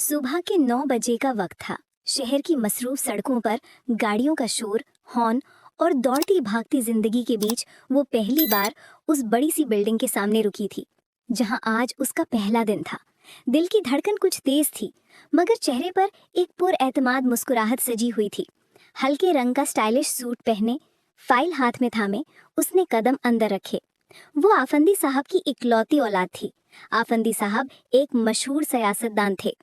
सुबह के 9 बजे का वक्त था। शहर की मसरूफ सड़कों पर गाड़ियों का शोर, हॉर्न और दौड़ती भागती जिंदगी के बीच वो पहली बार उस बड़ी सी बिल्डिंग के सामने रुकी थी, जहां आज उसका पहला दिन था। दिल की धड़कन कुछ तेज थी, मगर चेहरे पर एक पुरएतमाद मुस्कुराहट सजी हुई थी। हल्के रंग का स्टाइलिश सूट पहने, फाइल हाथ में थामे, उसने कदम अंदर रखे। वो आफंदी साहब की इकलौती औलाद थी। आफंदी साहब एक मशहूर सियासतदान थे।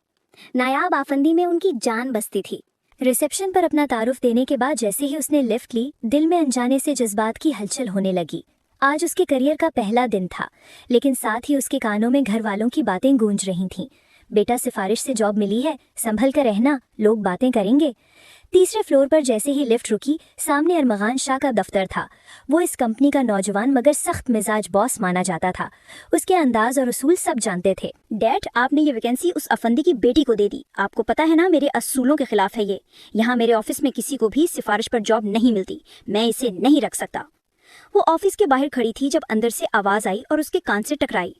नायाब आफंदी में उनकी जान बसती थी। रिसेप्शन पर अपना तारुफ देने के बाद जैसे ही उसने लिफ्ट ली, दिल में अनजाने से जज्बात की हलचल होने लगी। आज उसके करियर का पहला दिन था, लेकिन साथ ही उसके कानों में घर वालों की बातें गूंज रही थीं। बेटा, सिफारिश से जॉब मिली है, संभल कर रहना, लोग बातें करेंगे। तीसरे फ्लोर पर जैसे ही लिफ्ट रुकी, सामने अरमगान शाह का दफ्तर था। वो इस कंपनी का नौजवान मगर सख्त मिजाज बॉस माना जाता था। उसके अंदाज और उसूल सब जानते थे। डैड, आपने ये वैकेंसी उस अफंदी की बेटी को दे दी। आपको पता है ना, मेरे असूलों के खिलाफ है ये। यहाँ मेरे ऑफिस में किसी को भी सिफारिश पर जॉब नहीं मिलती। मैं इसे नहीं रख सकता। वो ऑफिस के बाहर खड़ी थी जब अंदर से आवाज आई और उसके कान से टकराई।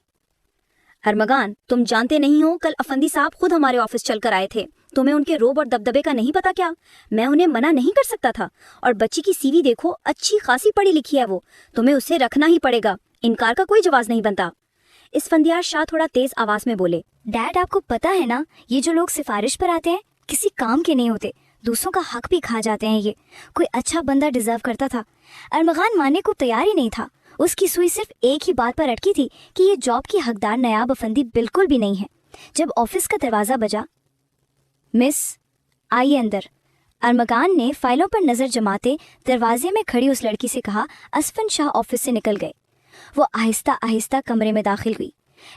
अरमगान, तुम जानते नहीं हो, कल अफंदी साहब खुद हमारे ऑफिस चलकर आए थे। तुम्हें उनके रोब और दबदबे का नहीं पता क्या? मैं उन्हें मना नहीं कर सकता था। और बच्ची की सीवी देखो, अच्छी खासी पढ़ी लिखी है वो। तुम्हें उसे रखना ही पड़ेगा। इनकार का कोई जवाब नहीं बनता। इसफंदियार शाह थोड़ा तेज आवाज में बोले। डैड, आपको पता है ना, ये जो लोग सिफारिश पर आते हैं किसी काम के नहीं होते, दूसरों का हक भी खा जाते हैं। ये कोई अच्छा बंदा डिजर्व करता था। अरमगान मानने को तैयार ही नहीं था। उसकी सुई सिर्फ एक ही बात पर अटकी थी कि ये जॉब की हकदार नायाब अफंदी बिल्कुल भी नहीं है। जब ऑफिस का दरवाजा बजा, मिस, आइए अंदर। अरमगान ने फाइलों पर नजर जमाते दरवाजे में खड़ी उस लड़की से कहा। असफन शाह ऑफिस से निकल गए। वो आहिस्ता आहिस्ता कमरे में दाखिल हुई।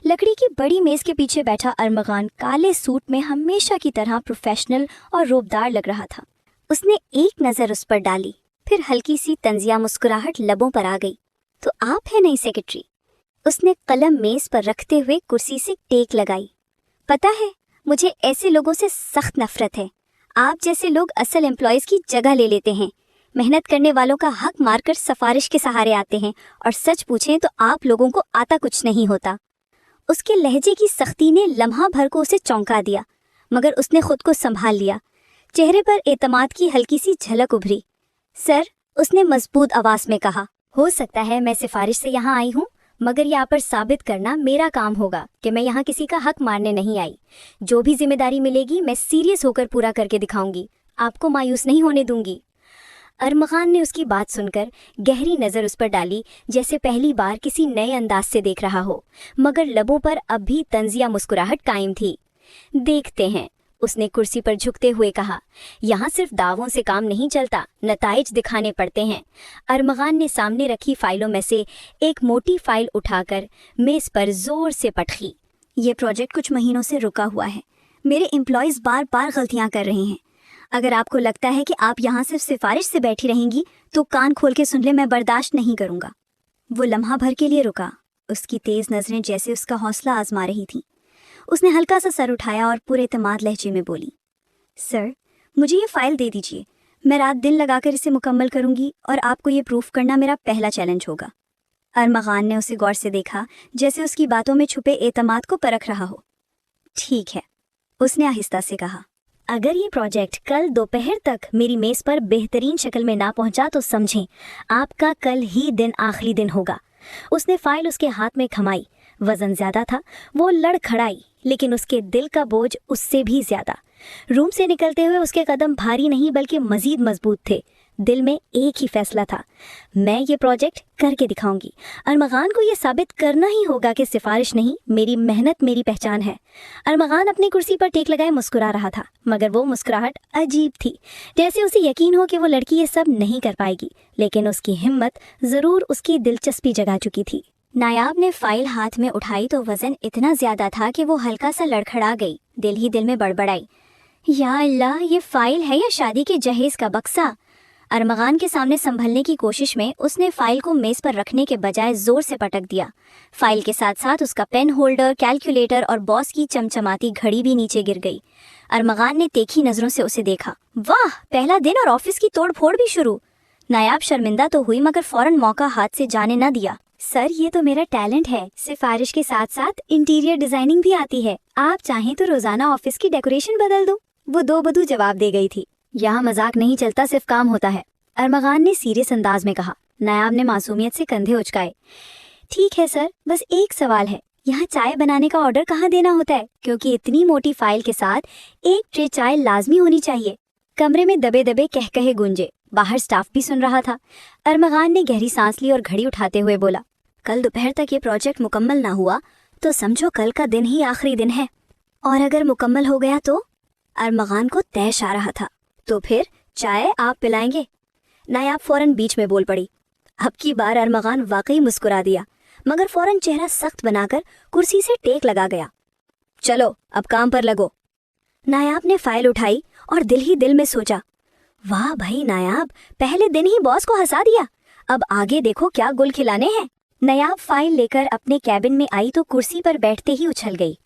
लकड़ी की बड़ी मेज के पीछे बैठा अरमगान काले सूट में हमेशा की तरह प्रोफेशनल और रोबदार लग रहा था। उसने एक नजर उस पर डाली, फिर हल्की सी तंजिया मुस्कुराहट लबों पर आ गई। तो आप है नई सेक्रेटरी? उसने कलम मेज पर रखते हुए कुर्सी से टेक लगाई। पता है, मुझे ऐसे लोगों से सख्त नफरत है। आप जैसे लोग असल एम्प्लॉयज की जगह ले लेते हैं, मेहनत करने वालों का हक मारकर सिफारिश के सहारे आते हैं, और सच पूछें तो आप लोगों को आता कुछ नहीं होता। उसके लहजे की सख्ती ने लम्हा भर को उसे चौंका दिया, मगर उसने खुद को संभाल लिया। चेहरे पर एतमाद की हल्की सी झलक उभरी। सर, उसने मजबूत आवाज में कहा, हो सकता है मैं सिफारिश से यहाँ आई हूँ, मगर यहाँ पर साबित करना मेरा काम होगा कि मैं यहाँ किसी का हक मारने नहीं आई। जो भी जिम्मेदारी मिलेगी मैं सीरियस होकर पूरा करके दिखाऊंगी। आपको मायूस नहीं होने दूंगी। अरमगान ने उसकी बात सुनकर गहरी नज़र उस पर डाली, जैसे पहली बार किसी नए अंदाज से देख रहा हो, मगर लबों पर अब भी तंजिया मुस्कुराहट कायम थी। देखते हैं, उसने कुर्सी पर झुकते हुए कहा। यहाँ सिर्फ दावों से काम नहीं चलता, नताइज दिखाने पड़ते हैं। अरमगान ने सामने रखी फाइलों में से एक मोटी फाइल उठाकर मेज पर जोर से पटकी। ये प्रोजेक्ट कुछ महीनों से रुका हुआ है। मेरे एम्प्लॉयज़ बार बार गलतियाँ कर रहे हैं। अगर आपको लगता है कि आप यहाँ सिर्फ सिफारिश से बैठी रहेंगी तो कान खोल के सुन ले, मैं बर्दाश्त नहीं करूँगा। वो लम्हा भर के लिए रुका। उसकी तेज़ नज़रें जैसे उसका हौसला आजमा रही थीं। उसने हल्का सा सर उठाया और पूरे एतमाद लहजे में बोली, सर, मुझे ये फाइल दे दीजिए। मैं रात दिन लगाकर इसे मुकम्मल करूंगी और आपको ये प्रूफ करना मेरा पहला चैलेंज होगा। अरमगान ने उसे गौर से देखा, जैसे उसकी बातों में छुपे एतमाद को परख रहा हो। ठीक है, उसने आहिस्ता से कहा। अगर ये प्रोजेक्ट कल दोपहर तक मेरी मेज़ पर बेहतरीन शक्ल में ना पहुंचा तो समझें आपका कल ही दिन आखिरी दिन होगा। उसने फाइल उसके हाथ में थमाई। वजन ज्यादा था। वो लड़खड़ाई, लेकिन उसके दिल का बोझ उससे भी ज्यादा। रूम से निकलते हुए उसके कदम भारी नहीं बल्कि मजीद मजबूत थे। दिल में एक ही फैसला था, मैं ये प्रोजेक्ट करके दिखाऊंगी। अरमगान को ये साबित करना ही होगा कि सिफारिश नहीं, मेरी मेहनत मेरी पहचान है। अरमगान अपनी कुर्सी पर टेक लगाए मुस्कुरा रहा था, मगर वो मुस्कुराहट अजीब थी, जैसे उसे यकीन हो कि वो लड़की ये सब नहीं कर पाएगी। लेकिन उसकी हिम्मत जरूर उसकी दिलचस्पी जगा चुकी थी। नायाब ने फाइल हाथ में उठाई तो वजन इतना ज्यादा था कि वो हल्का सा लड़खड़ा गई। दिल ही दिल में बड़बड़ाई, या अल्लाह, ये फाइल है या शादी के जहेज का बक्सा? अरमगान के सामने संभलने की कोशिश में उसने फाइल को मेज पर रखने के बजाय जोर से पटक दिया। फाइल के साथ साथ उसका पेन होल्डर, कैलकुलेटर और बॉस की चमचमाती घड़ी भी नीचे गिर गई। अरमगान ने तीखी नजरों से उसे देखा। वाह, पहला दिन और ऑफिस की तोड़ फोड़ भी शुरू। नायाब शर्मिंदा तो हुई, मगर फौरन मौका हाथ से जाने न दिया। सर ये तो मेरा टैलेंट है, सिफारिश के साथ साथ इंटीरियर डिजाइनिंग भी आती है, आप चाहें तो रोजाना ऑफिस की डेकोरेशन बदल दो। वो दो बदू जवाब दे गई थी। यहाँ मजाक नहीं चलता, सिर्फ काम होता है, अरमगान ने सीरियस अंदाज में कहा। नायाब ने मासूमियत से कंधे उचकाए। ठीक है सर, बस एक सवाल है, यहाँ चाय बनाने का ऑर्डर कहाँ देना होता है, क्योंकि इतनी मोटी फाइल के साथ एक ट्रे चाय लाजमी होनी चाहिए। कमरे में दबे दबे कहकहे गूंजे, बाहर स्टाफ भी सुन रहा था। अरमगान ने गहरी सांस ली और घड़ी उठाते हुए बोला, कल दोपहर तक ये प्रोजेक्ट मुकम्मल ना हुआ तो समझो कल का दिन ही आखिरी दिन है, और अगर मुकम्मल हो गया तो? अरमगान को तैश आ रहा था। तो फिर चाय आप पिलाएंगे? नायाब फौरन बीच में बोल पड़ी। अब की बार अरमगान वाकई मुस्कुरा दिया, मगर फौरन चेहरा सख्त बनाकर कुर्सी से टेक लगा गया। चलो अब काम पर लगो। नायाब ने फाइल उठाई और दिल ही दिल में सोचा, वाह भाई नायाब, पहले दिन ही बॉस को हंसा दिया, अब आगे देखो क्या गुल खिलाने हैं। नायाब फाइल लेकर अपने कैबिन में आई तो कुर्सी पर बैठते ही उछल गई।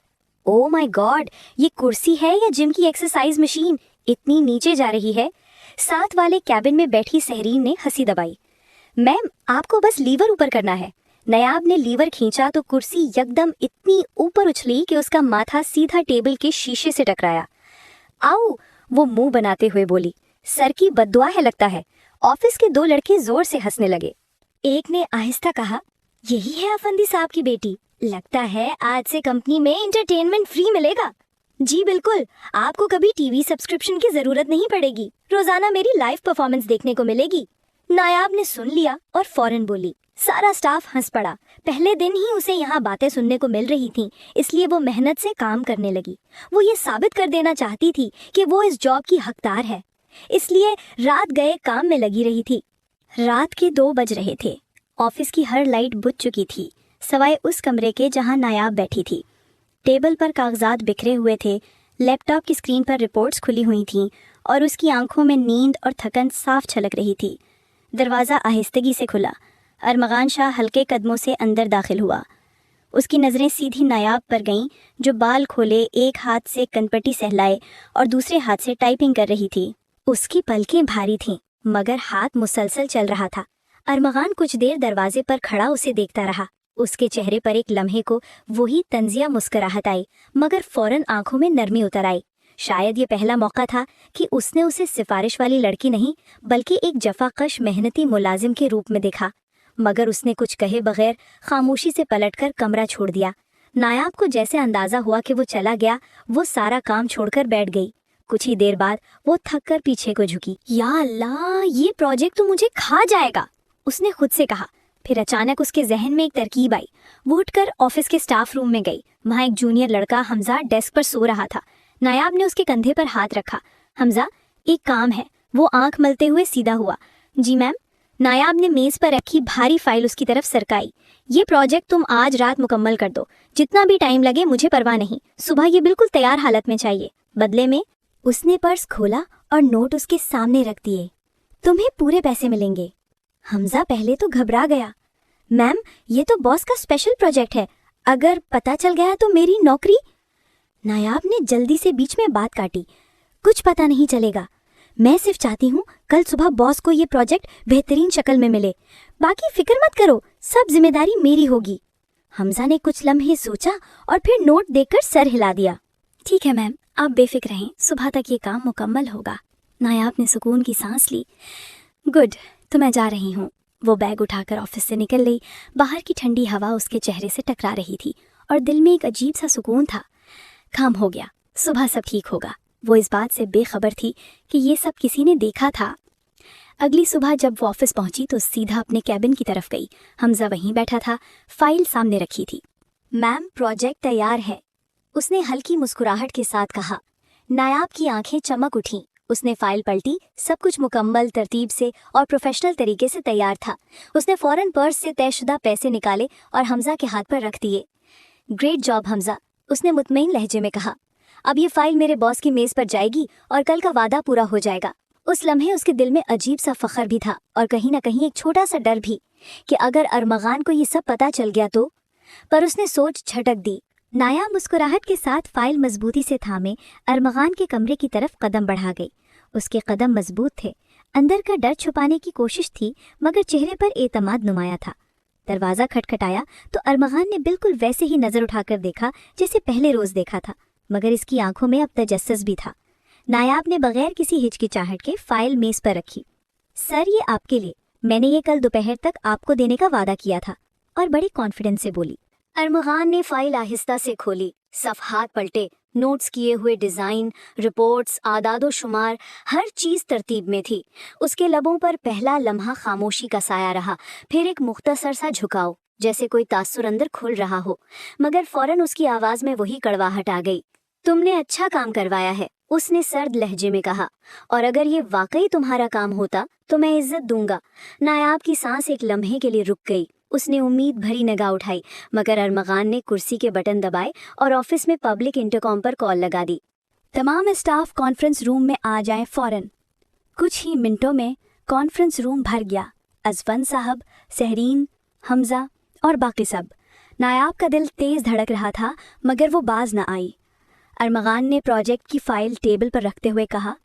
ओ माय गॉड, ये कुर्सी है या जिम की एक्सरसाइज मशीन, इतनी नीचे जा रही है। साथ वाले कैबिन में बैठी सहरीन ने हंसी दबाई। मैम आपको बस लीवर ऊपर करना है। नायाब ने लीवर खींचा तो कुर्सी यकदम इतनी ऊपर उछली कि उसका माथा सीधा टेबल के शीशे से टकराया। आओ, वो मुंह बनाते हुए बोली। सर की बद्दुआ है लगता है। ऑफिस के दो लड़के जोर से हंसने लगे। एक ने आहिस्ता कहा, यही है अफंदी साहब की बेटी, लगता है आज से कंपनी में एंटरटेनमेंट फ्री मिलेगा। जी बिल्कुल, आपको कभी टीवी सब्सक्रिप्शन की जरूरत नहीं पड़ेगी, रोजाना मेरी लाइव परफॉर्मेंस देखने को मिलेगी। नायाब ने सुन लिया और फौरन बोली। सारा स्टाफ हंस पड़ा। पहले दिन ही उसे यहाँ बातें सुनने को मिल रही थीं, इसलिए वो मेहनत से काम करने लगी। वो ये साबित कर देना चाहती थी कि वो इस जॉब की हकदार है, इसलिए रात गए काम में लगी रही थी। रात के 2 बज रहे थे। ऑफिस की हर लाइट बुझ चुकी थी, सवाए उस कमरे के जहाँ नायाब बैठी थी। टेबल पर कागजात बिखरे हुए थे, लैपटॉप की स्क्रीन पर रिपोर्ट्स खुली हुई थीं और उसकी आंखों में नींद और थकन साफ छलक रही थी। दरवाज़ा आहिस्तगी से खुला। अरमगान शाह हल्के कदमों से अंदर दाखिल हुआ। उसकी नज़रें सीधी नायाब पर गईं, जो बाल खोले एक हाथ से कनपट्टी सहलाए और दूसरे हाथ से टाइपिंग कर रही थी। उसकी पलकें भारी थीं, मगर हाथ मुसलसल चल रहा था। अरमगान कुछ देर दरवाजे पर खड़ा उसे देखता रहा। उसके चेहरे पर एक लम्हे को वही तंजिया मुस्कुराहट आई, मगर फौरन आंखों में नरमी उतर आई। शायद ये पहला मौका था कि उसने उसे सिफारिश वाली लड़की नहीं, बल्कि एक जफाकश मेहनती मुलाजिम के रूप में देखा। मगर उसने कुछ कहे बगैर खामोशी से पलटकर कमरा छोड़ दिया। नायाब को जैसे अंदाजा हुआ कि वो चला गया, वो सारा काम छोड़कर बैठ गई। कुछ ही देर बाद वो थक कर पीछे को झुकी। या अल्लाह, ये प्रोजेक्ट तो मुझे खा जाएगा, उसने खुद से कहा। फिर अचानक उसके जहन में एक तरकीब आई। वो उठकर ऑफिस के स्टाफ रूम में गई। वहाँ एक जूनियर लड़का हमजा डेस्क पर सो रहा था। नायाब ने उसके कंधे पर हाथ रखा। हमजा, एक काम है। वो आंख मलते हुए सीधा हुआ। जी मैम। नायाब ने मेज पर रखी भारी फाइल उसकी तरफ सरकाई। ये प्रोजेक्ट तुम आज रात मुकम्मल कर दो, जितना भी टाइम लगे मुझे परवाह नहीं, सुबह ये बिल्कुल तैयार हालत में चाहिए। बदले में उसने पर्स खोला और नोट उसके सामने रख दिए। तुम्हें पूरे पैसे मिलेंगे। हमजा पहले तो घबरा गया। मैम, ये तो बॉस का स्पेशल प्रोजेक्ट है, अगर पता चल गया तो मेरी नौकरी। नायाब ने जल्दी से बीच में बात काटी। कुछ पता नहीं चलेगा, मैं सिर्फ चाहती हूँ कल सुबह बॉस को ये प्रोजेक्ट बेहतरीन शक्ल में मिले। बाकी फिक्र मत करो, सब जिम्मेदारी मेरी होगी। हमजा ने कुछ लम्हे सोचा और फिर नोट देकर सर हिला दिया। ठीक है मैम, आप बेफिक्र रहें, सुबह तक ये काम मुकम्मल होगा। नायाब ने सुकून की सांस ली। गुड, तो मैं जा रही हूँ। वो बैग उठाकर ऑफिस से निकल गई। बाहर की ठंडी हवा उसके चेहरे से टकरा रही थी और दिल में एक अजीब सा सुकून था। काम हो गया, सुबह सब ठीक होगा। वो इस बात से बेखबर थी कि ये सब किसी ने देखा था। अगली सुबह जब वो ऑफिस पहुंची तो सीधा अपने कैबिन की तरफ गई। हमजा वहीं बैठा था, फाइल सामने रखी थी। मैम, प्रोजेक्ट तैयार है, उसने हल्की मुस्कुराहट के साथ कहा। नायाब की आंखें चमक उठीं। उसने फाइल पलटी। सब कुछ मुकम्मल तरतीब से और प्रोफेशनल तरीके से तैयार था। उसने फौरन पर्स से तयशुदा पैसे निकाले और हमजा के हाथ पर रख दिए। ग्रेट जॉब हमजा, उसने मुतमईन लहजे में कहा। अब ये फाइल मेरे बॉस की मेज पर जाएगी और कल का वादा पूरा हो जाएगा। उस लम्हे उसके दिल में अजीब सा फख्र भी था और कहीं ना कहीं एक छोटा सा डर भी कि अगर अरमगान को ये सब पता चल गया तो। पर उसने सोच झटक दी। नायाब मुस्कुराहट के साथ फाइल मजबूती से थामे अरमगान के कमरे की तरफ कदम बढ़ा गई। उसके कदम मजबूत थे, अंदर का डर छुपाने की कोशिश थी, मगर चेहरे पर एतमाद नुमाया था। दरवाज़ा खटखटाया तो अरमगान ने बिल्कुल वैसे ही नज़र उठाकर देखा जैसे पहले रोज़ देखा था, मगर इसकी आंखों में अब तजस्सुस भी था। नायाब ने बगैर किसी हिचकिचाहट के फाइल मेज़ पर रखी। सर, ये आपके लिए, मैंने ये कल दोपहर तक आपको देने का वादा किया था, और बड़ी कॉन्फिडेंस से बोली। अरमगान ने फाइल आहिस्ता से खोली, सफ़हात पलटे, नोट्स किए हुए डिज़ाइन, रिपोर्ट्स, आदादो शुमार, हर चीज़ तरतीब में थी। उसके लबों पर पहला लम्हा खामोशी का साया रहा, फिर एक मुख्तसर सा झुकाव, जैसे कोई तासुर अंदर खुल रहा हो, मगर फौरन उसकी आवाज़ में वही कड़वाहट आ गई। तुमने अच्छा काम करवाया है, उसने सर्द लहजे में कहा, और अगर ये वाकई तुम्हारा काम होता तो मैं इज्जत दूंगा। नायाब की सांस एक लम्हे के लिए रुक गई। उसने उम्मीद भरी निगाह उठाई, मगर अरमगान ने कुर्सी के बटन दबाए और ऑफिस में पब्लिक इंटरकॉम पर कॉल लगा दी। तमाम स्टाफ कॉन्फ्रेंस रूम में आ जाएं फौरन। कुछ ही मिनटों में कॉन्फ्रेंस रूम भर गया। अज़फन साहब, सहरीन, हमज़ा और बाकी सब। नायाब का दिल तेज़ धड़क रहा था, मगर वो बाज न आई। अरमगान ने प्रोजेक्ट की फ़ाइल टेबल पर रखते हुए कहा,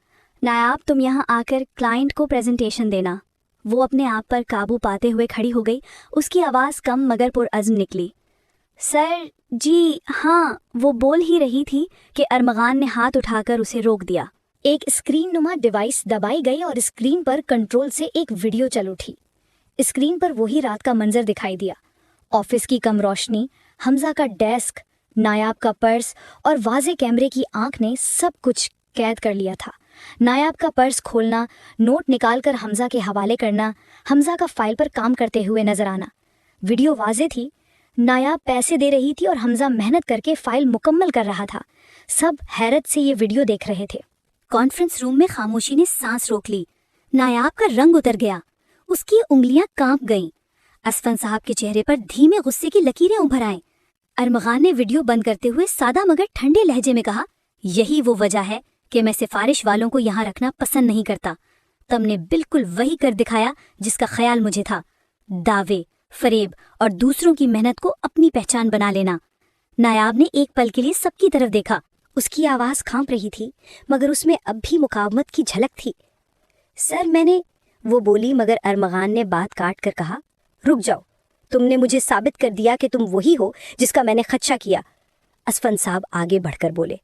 नायाब, तुम यहाँ आकर क्लाइंट को प्रेजेंटेशन देना। वो अपने आप पर काबू पाते हुए खड़ी हो गई। उसकी आवाज़ कम मगर पुरअज़्म निकली। सर जी हाँ, वो बोल ही रही थी कि अरमगान ने हाथ उठाकर उसे रोक दिया। एक स्क्रीन नुमा डिवाइस दबाई गई और स्क्रीन पर कंट्रोल से एक वीडियो चल उठी। स्क्रीन पर वही रात का मंजर दिखाई दिया। ऑफिस की कम रोशनी, हमज़ा का डेस्क, नायाब का पर्स और वाज़े कैमरे की आंख ने सब कुछ कैद कर लिया था। नायाब का पर्स खोलना, नोट निकालकर हमज़ा के हवाले करना, हमज़ा का फाइल पर काम करते हुए नजर आना। वीडियो वाज़े थी, नायाब पैसे दे रही थी और हमज़ा मेहनत करके फाइल मुकम्मल कर रहा था। सब हैरत से ये वीडियो देख रहे थे। कॉन्फ्रेंस रूम में खामोशी ने सांस रोक ली। नायाब का रंग उतर गया, उसकी उंगलियां कांप गईं। अज़फन साहब के चेहरे पर धीमे गुस्से की लकीरें उभर आईं। अरमगान ने वीडियो बंद करते हुए सादा मगर ठंडे लहजे में कहा, यही वो वजह है कि मैं सिफारिश वालों को यहाँ रखना पसंद नहीं करता। तुमने बिल्कुल वही कर दिखाया जिसका ख्याल मुझे था। दावे, फरेब और दूसरों की मेहनत को अपनी पहचान बना लेना। नायाब ने एक पल के लिए सबकी तरफ देखा। उसकी आवाज़ कांप रही थी, मगर उसमें अब भी मुकावमत की झलक थी। सर मैंने, वो बोली, मगर अरमगान ने बात काट कर कहा, रुक जाओ, तुमने मुझे साबित कर दिया कि तुम वही हो जिसका मैंने खदशा किया। अज़फन साहब आगे बढ़कर बोले,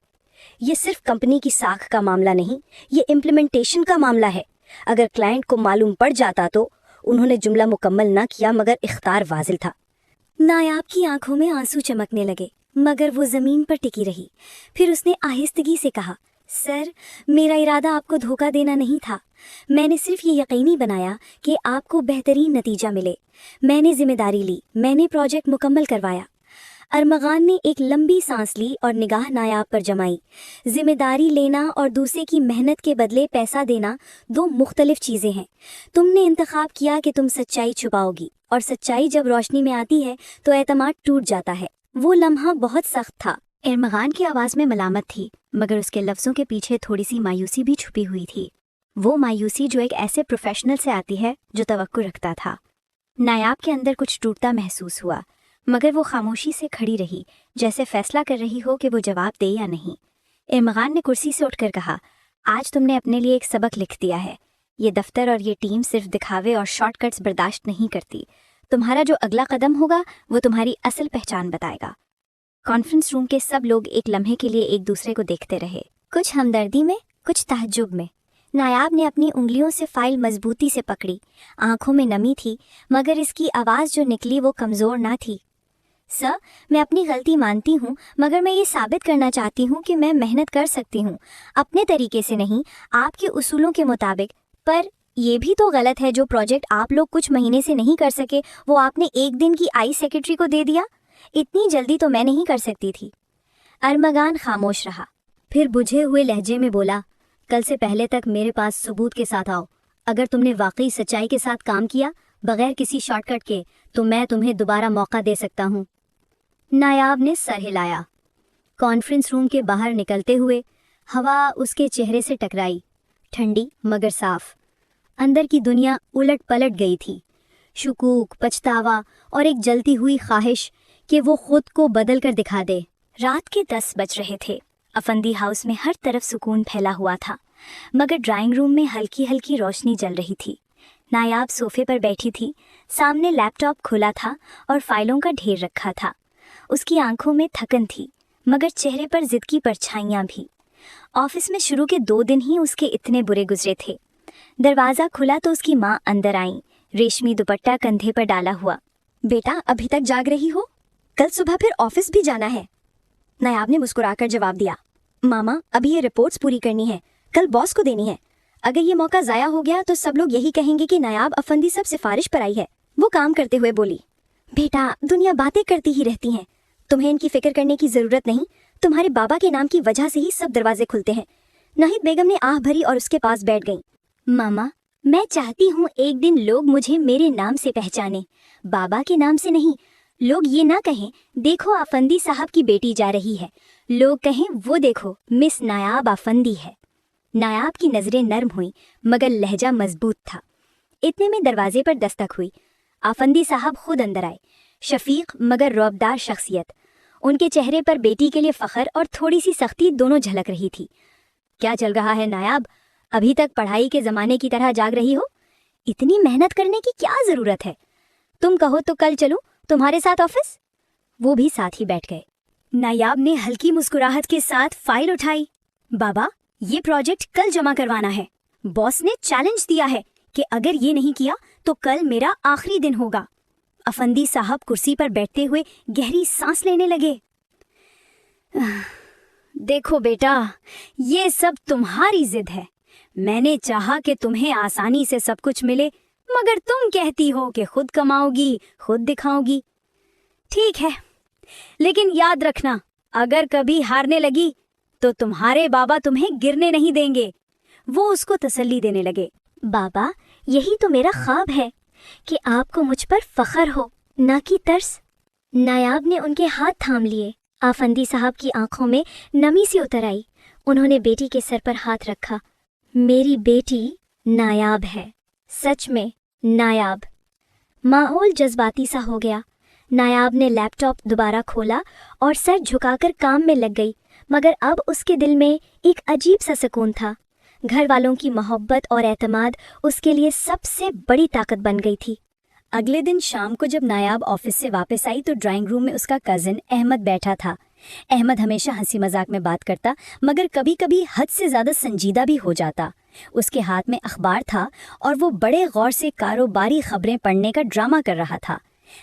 ये सिर्फ कंपनी की साख का मामला नहीं, ये इम्प्लीमेंटेशन का मामला है। अगर क्लाइंट को मालूम पड़ जाता तो उन्होंने जुमला मुकम्मल ना किया, मगर इख्तार वाजिल था। नायाब की आंखों में आंसू चमकने लगे, मगर वो ज़मीन पर टिकी रही। फिर उसने आहिस्तगी से कहा, सर मेरा इरादा आपको धोखा देना नहीं था। मैंने सिर्फ ये यकीनी बनाया कि आपको बेहतरीन नतीजा मिले। मैंने जिम्मेदारी ली, मैंने प्रोजेक्ट मुकम्मल करवाया। अरमगान ने एक लंबी सांस ली और निगाह नायाब पर जमाई। जिम्मेदारी लेना और दूसरे की मेहनत के बदले पैसा देना दो मुख्तलिफ चीज़ें हैं। तुमने इंतखाब किया कि तुम सच्चाई छुपाओगी, और सच्चाई जब रोशनी में आती है तो एतमाद टूट जाता है। वो लम्हा बहुत सख्त था। अरमगान की आवाज़ में मलामत थी, मगर उसके लफ्ज़ों के पीछे थोड़ी सी मायूसी भी छुपी हुई थी। वो मायूसी जो एक ऐसे प्रोफेशनल से आती है जो तवक्कुर रखता था। नायाब के अंदर कुछ टूटता महसूस हुआ, मगर वो खामोशी से खड़ी रही, जैसे फैसला कर रही हो कि वो जवाब दे या नहीं। अरमगान ने कुर्सी से उठकर कहा, आज तुमने अपने लिए एक सबक लिख दिया है। ये दफ्तर और ये टीम सिर्फ दिखावे और शॉर्टकट्स बर्दाश्त नहीं करती। तुम्हारा जो अगला कदम होगा वो तुम्हारी असल पहचान बताएगा। कॉन्फ्रेंस रूम के सब लोग एक लम्हे के लिए एक दूसरे को देखते रहे, कुछ हमदर्दी में, कुछ ताज्जुब में। नायाब ने अपनी उंगलियों से फाइल मजबूती से पकड़ी। आंखों में नमी थी, मगर इसकी आवाज़ जो निकली वो कमज़ोर ना थी। सर, मैं अपनी गलती मानती हूँ, मगर मैं ये साबित करना चाहती हूँ कि मैं मेहनत कर सकती हूँ, अपने तरीके से नहीं, आपके उसूलों के मुताबिक। पर ये भी तो गलत है, जो प्रोजेक्ट आप लोग कुछ महीने से नहीं कर सके वो आपने एक दिन की आई सेक्रेटरी को दे दिया। इतनी जल्दी तो मैं नहीं कर सकती थी। अरमगान खामोश रहा, फिर बुझे हुए लहजे में बोला, कल से पहले तक मेरे पास सबूत के साथ आओ। अगर तुमने वाकई सच्चाई के साथ काम किया, बगैर किसी शॉर्टकट के, तो मैं तुम्हें दोबारा मौका दे सकता हूँ। नायाब ने सर हिलाया। कॉन्फ्रेंस रूम के बाहर निकलते हुए हवा उसके चेहरे से टकराई, ठंडी मगर साफ। अंदर की दुनिया उलट पलट गई थी। शुकूक, पछतावा और एक जलती हुई ख्वाहिश कि वो खुद को बदल कर दिखा दे। रात के 10 बज रहे थे। अफंदी हाउस में हर तरफ सुकून फैला हुआ था, मगर ड्राइंग रूम में हल्की हल्की रोशनी जल रही थी। नायाब सोफे पर बैठी थी, सामने लैपटॉप खुला था और फाइलों का ढेर रखा था। उसकी आंखों में थकन थी, मगर चेहरे पर जिद की परछाइयां भी। ऑफिस में शुरू के 2 दिन ही उसके इतने बुरे गुजरे थे। दरवाज़ा खुला तो उसकी माँ अंदर आई, रेशमी दुपट्टा कंधे पर डाला हुआ। बेटा, अभी तक जाग रही हो? कल सुबह फिर ऑफिस भी जाना है। नायाब ने मुस्कुराकर जवाब दिया। मामा, अभी ये रिपोर्ट्स पूरी करनी है, कल बॉस को देनी है। अगर ये मौका ज़ाया हो गया तो सब लोग यही कहेंगे कि नायाब अफंदी सब सिफारिश पर आई है। वो काम करते हुए बोली, बेटा, दुनिया बातें करती ही रहती हैं, तुम्हें इनकी फिक्र करने की ज़रूरत नहीं। तुम्हारे बाबा के नाम की वजह से ही सब दरवाजे खुलते हैं। नाहिद बेगम ने आह भरी और उसके पास बैठ गई। मामा, मैं चाहती हूँ एक दिन लोग मुझे मेरे नाम से पहचाने, बाबा के नाम से नहीं। लोग ये ना कहें देखो आफंदी साहब की बेटी जा रही है, लोग कहें वो देखो मिस नायाब आफंदी है। नायाब की नज़रें नरम हुई मगर लहजा मजबूत था। इतने में दरवाजे पर दस्तक हुई। आफंदी साहब खुद अंदर आए, शफीक मगर रौबदार शख्सियत। उनके चेहरे पर बेटी के लिए फ़ख्र और थोड़ी सी सख्ती दोनों झलक रही थी। क्या चल रहा है नायाब? अभी तक पढ़ाई के ज़माने की तरह जाग रही हो? इतनी मेहनत करने की क्या ज़रूरत है? तुम कहो तो कल चलूं तुम्हारे साथ ऑफिस? वो भी साथ ही बैठ गए। नायाब ने हल्की मुस्कुराहट के साथ फाइल उठाई। बाबा, ये प्रोजेक्ट कल जमा करवाना है। बॉस ने चैलेंज दिया है कि अगर ये नहीं किया तो कल मेरा आखिरी दिन होगा। अफंदी साहब कुर्सी पर बैठते हुए गहरी सांस लेने लगे। देखो बेटा, ये सब तुम्हारी जिद है। मैंने चाहा कि तुम्हें आसानी से सब कुछ मिले, मगर तुम कहती हो कि खुद कमाओगी, खुद दिखाओगी। ठीक है, लेकिन याद रखना, अगर कभी हारने लगी तो तुम्हारे बाबा तुम्हें गिरने नहीं देंगे। वो उसको तसल्ली देने लगे। बाबा, यही तो मेरा ख्वाब है कि आपको मुझ पर फख्र हो, ना कि तरस। नायाब ने उनके हाथ थाम लिए। आफंदी साहब की आंखों में नमी सी उतर आई। उन्होंने बेटी के सर पर हाथ रखा। मेरी बेटी नायाब है, सच में नायाब। माहौल जज्बाती सा हो गया। नायाब ने लैपटॉप दोबारा खोला और सर झुकाकर काम में लग गई, मगर अब उसके दिल में एक अजीब सा सुकून था। घर वालों की मोहब्बत और एतमाद उसके लिए सबसे बड़ी ताकत बन गई थी। अगले दिन शाम को जब नायाब ऑफिस से वापस आई तो ड्राइंग रूम में उसका कज़न अहमद बैठा था। अहमद हमेशा हंसी मजाक में बात करता, मगर कभी कभी हद से ज़्यादा संजीदा भी हो जाता। उसके हाथ में अखबार था और वो बड़े गौर से कारोबारी खबरें पढ़ने का ड्रामा कर रहा था।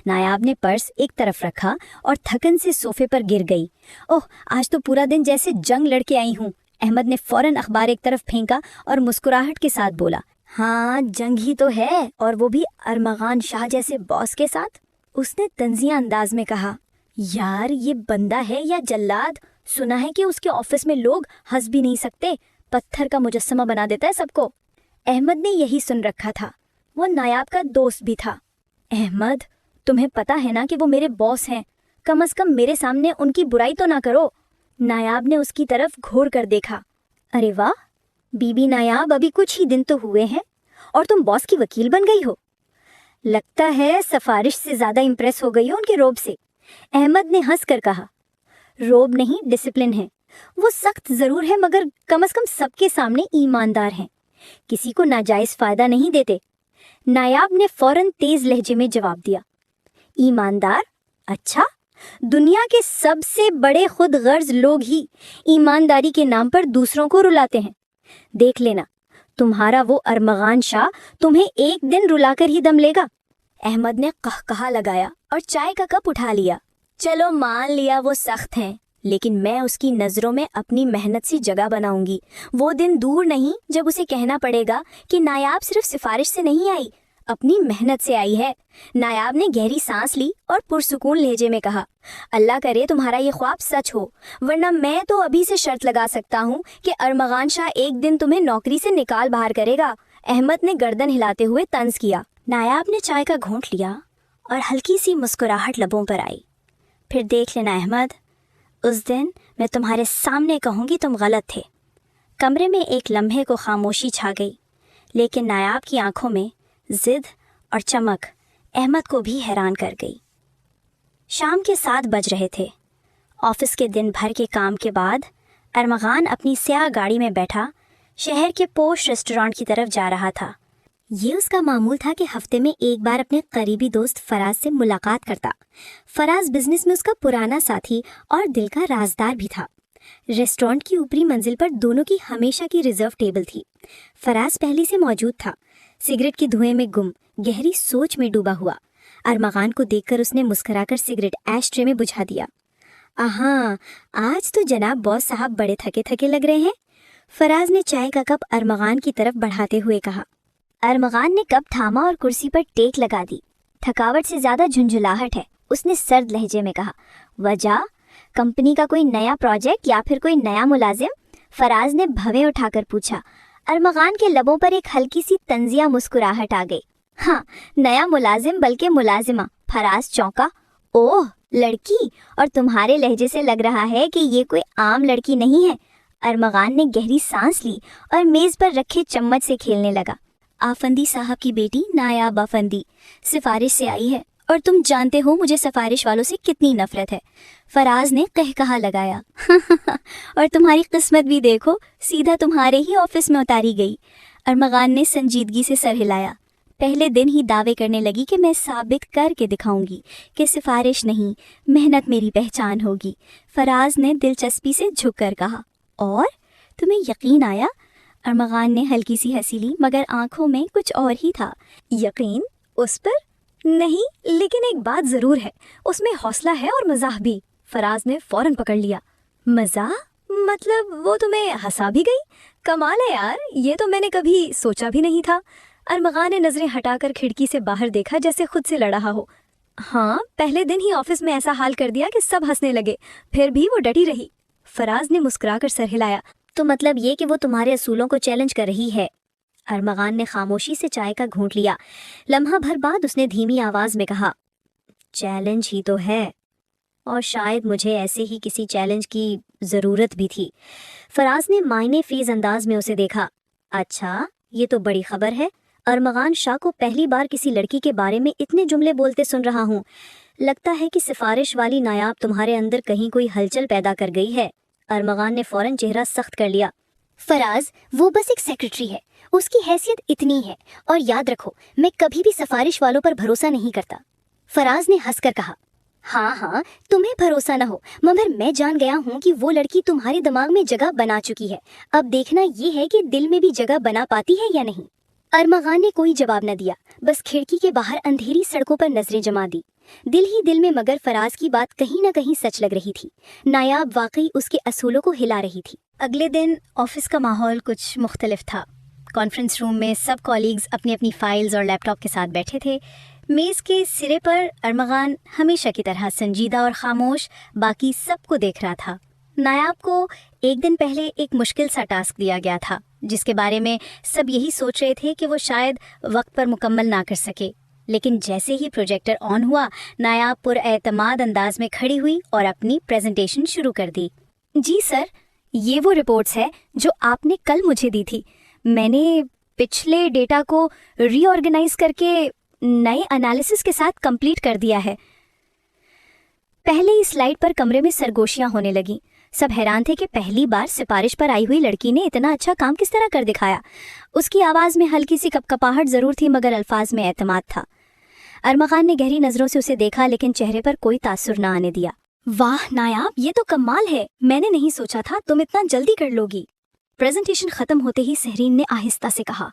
नायाब ने पर्स एक तरफ रखा और थकन से सोफे पर गिर गई। ओह, आज तो पूरा दिन जैसे जंग लड़के आई हूँ। अहमद ने फौरन अखबार एक तरफ फेंका और मुस्कुराहट के साथ बोला, हाँ, जंग ही तो है, और वो भी अरमगान शाह जैसे बॉस के साथ। उसने तंजिया अंदाज में कहा, यार ये बंदा है या जल्लाद? सुना है कि उसके ऑफिस में लोग हंस भी नहीं सकते, पत्थर का मुजस्समा बना देता है सबको। अहमद ने यही सुन रखा था। वो नायाब का दोस्त भी था। अहमद, तुम्हें पता है ना कि वो मेरे बॉस हैं, कम से कम मेरे सामने उनकी बुराई तो ना करो। नायाब ने उसकी तरफ घूर कर देखा। अरे वाह बीबी नायाब, अभी कुछ ही दिन तो हुए हैं और तुम बॉस की वकील बन गई हो। लगता है सिफारिश से ज्यादा इम्प्रेस हो गई हो उनके रोब से। अहमद ने हंस कर कहा, रोब नहीं, डिसिप्लिन है। वो सख्त जरूर है मगर कम से कम सबके सामने ईमानदार हैं, किसी को नाजायज फायदा नहीं देते। नायाब ने फौरन तेज लहजे में जवाब दिया, ईमानदार? अच्छा, दुनिया के सबसे बड़े खुद गर्ज लोग ही ईमानदारी के नाम पर दूसरों को रुलाते हैं। देख लेना, तुम्हारा वो अरमगान शाह तुम्हें एक दिन रुलाकर ही दम लेगा। अहमद ने कहकहा लगाया और चाय का कप उठा लिया। चलो मान लिया वो सख्त हैं, लेकिन मैं उसकी नज़रों में अपनी मेहनत सी जगह बनाऊंगी। वो दिन दूर नहीं जब उसे कहना पड़ेगा कि नायाब सिर्फ सिफारिश से नहीं आई, अपनी मेहनत से आई है। नायाब ने गहरी सांस ली और पुरसुकून लहजे में कहा, अल्लाह करे तुम्हारा ये ख्वाब सच हो, वरना मैं तो अभी से शर्त लगा सकता हूँ कि अरमगान शाह एक दिन तुम्हें नौकरी से निकाल बाहर करेगा। अहमद ने गर्दन हिलाते हुए तंज किया। नायाब ने चाय का घूंट लिया और हल्की सी मुस्कुराहट लबों पर आई। फिर देख लेना अहमद, उस दिन मैं तुम्हारे सामने कहूँगी तुम गलत थे। कमरे में एक लम्हे को खामोशी छा गई, लेकिन नायाब की आंखों में जिद और चमक अहमद को भी हैरान कर गई। शाम के 7 बज रहे थे। ऑफिस के दिन भर के काम के बाद अरमगान अपनी स्याह गाड़ी में बैठा शहर के पोश रेस्टोरेंट की तरफ जा रहा था। ये उसका मामूल था कि हफ्ते में एक बार अपने करीबी दोस्त फराज से मुलाकात करता। फराज बिजनेस में उसका पुराना साथी और दिल का राजदार भी था। रेस्टोरेंट की ऊपरी मंजिल पर दोनों की हमेशा की रिजर्व टेबल थी। फराज पहले से मौजूद था, सिगरेट की धुएं में गुम, गहरी सोच में डूबा हुआ। अरमगान को देखकर उसने मुस्कुराकर सिगरेट ऐश ट्रे में बुझा दिया। आहा, आज तो जनाब बॉस साहब बड़े थके थके लग रहे हैं। फराज ने चाय का कप अरमगान की तरफ बढ़ाते हुए कहा। अरमगान ने कप थामा और कुर्सी पर टेक लगा दी। थकावट से ज्यादा झुंझुलाहट है, उसने सर्द लहजे में कहा। वजह? कंपनी का कोई नया प्रोजेक्ट या फिर कोई नया मुलाजिम? फराज ने भवें उठाकर पूछा। अरमगान के लबों पर एक हल्की सी तंजिया मुस्कुराहट आ गई। हाँ, नया मुलाजिम बल्कि मुलाजिमा। फराज चौंका। ओह, लड़की? और तुम्हारे लहजे से लग रहा है कि ये कोई आम लड़की नहीं है। अरमगान ने गहरी सांस ली और मेज पर रखे चम्मच से खेलने लगा। आफंदी साहब की बेटी नायाब आफंदी सिफारिश से आई है, और तुम जानते हो मुझे सिफारिश वालों से कितनी नफरत है। फराज ने कहकहा लगाया। और तुम्हारी किस्मत भी देखो, सीधा तुम्हारे ही ऑफिस में उतारी गई। अरमगान ने संजीदगी से सर हिलाया। पहले दिन ही दावे करने लगी कि मैं साबित करके दिखाऊंगी कि सिफारिश नहीं, मेहनत मेरी पहचान होगी। फराज ने दिलचस्पी से झुककर कहा। और तुम्हें यकीन आया? अरमगान ने हल्की सी हंसी ली, मगर आंखों में कुछ और ही था। यकीन उस पर? नहीं, लेकिन एक बात जरूर है, उसमें हौसला है और मजाक भी। फराज ने फौरन पकड़ लिया। मजाक? मतलब वो तुम्हें हंसा भी गई? कमाल है यार, ये तो मैंने कभी सोचा भी नहीं था। अरमगान ने नजरें हटाकर खिड़की से बाहर देखा, जैसे खुद से लड़ रहा हो। हाँ, पहले दिन ही ऑफिस में ऐसा हाल कर दिया कि सब हंसने लगे, फिर भी वो डटी रही। फराज ने मुस्कुराकर सर हिलाया। तो मतलब ये कि वो तुम्हारे असूलों को चैलेंज कर रही है? अरमगान ने खामोशी से चाय का घूंट लिया। लम्हा भर बाद उसने धीमी आवाज में कहा। चैलेंज ही तो है, और शायद मुझे ऐसे ही किसी चैलेंज की जरूरत भी थी। फराज ने मायने फेज अंदाज में उसे देखा। अच्छा, ये तो बड़ी खबर है। अरमगान शाह को पहली बार किसी लड़की के बारे में इतने जुमले बोलते सुन रहा हूँ। लगता है कि सिफारिश वाली नायाब तुम्हारे अंदर कहीं कोई हलचल पैदा कर गई है। अरमगान ने फौरन चेहरा सख्त कर लिया। फराज, वो बस एक सेक्रेटरी है, उसकी हैसियत इतनी है, और याद रखो मैं कभी भी सिफारिश वालों पर भरोसा नहीं करता। फराज ने हंसकर कहा। हाँ हाँ, तुम्हें भरोसा न हो, मगर मैं जान गया हूँ कि वो लड़की तुम्हारे दिमाग में जगह बना चुकी है। अब देखना ये है कि दिल में भी जगह बना पाती है या नहीं। अरमगान ने कोई जवाब न दिया, बस खिड़की के बाहर अंधेरी सड़कों पर नजरें जमा दी। दिल ही दिल में मगर फराज की बात कहीं न कहीं सच लग रही थी। नायाब वाकई उसके असूलों को हिला रही थी। अगले दिन ऑफिस का माहौल कुछ मुख्तलिफ था। कॉन्फ्रेंस रूम में सब कॉलीग्स अपनी अपनी फाइल्स और लैपटॉप के साथ बैठे थे। मेज़ के सिरे पर अरमगान हमेशा की तरह संजीदा और खामोश बाकी सबको देख रहा था। नायाब को एक दिन पहले एक मुश्किल सा टास्क दिया गया था, जिसके बारे में सब यही सोच रहे थे कि वो शायद वक्त पर मुकम्मल ना कर सके। लेकिन जैसे ही प्रोजेक्टर ऑन हुआ, नायाब पुरएतमाद अंदाज में खड़ी हुई और अपनी प्रेजेंटेशन शुरू कर दी। जी सर, ये वो रिपोर्ट्स है जो आपने कल मुझे दी थी। मैंने पिछले डेटा को रीऑर्गेनाइज करके नए एनालिसिस के साथ कंप्लीट कर दिया है। पहले ही स्लाइड पर कमरे में सरगोशियां होने लगी। सब हैरान थे कि पहली बार सिफारिश पर आई हुई लड़की ने इतना अच्छा काम किस तरह कर दिखाया। उसकी आवाज़ में हल्की सी कपकपाहट ज़रूर थी, मगर अल्फाज में एतमाद था। अरमगान ने गहरी नज़रों से उसे देखा, लेकिन चेहरे पर कोई तासुर न आने दिया। वाह नायाब, ये तो कमाल है। मैंने नहीं सोचा था तुम इतना जल्दी कर लोगी। प्रेजेंटेशन ख़त्म होते ही सहरीन ने आहिस्ता से कहा।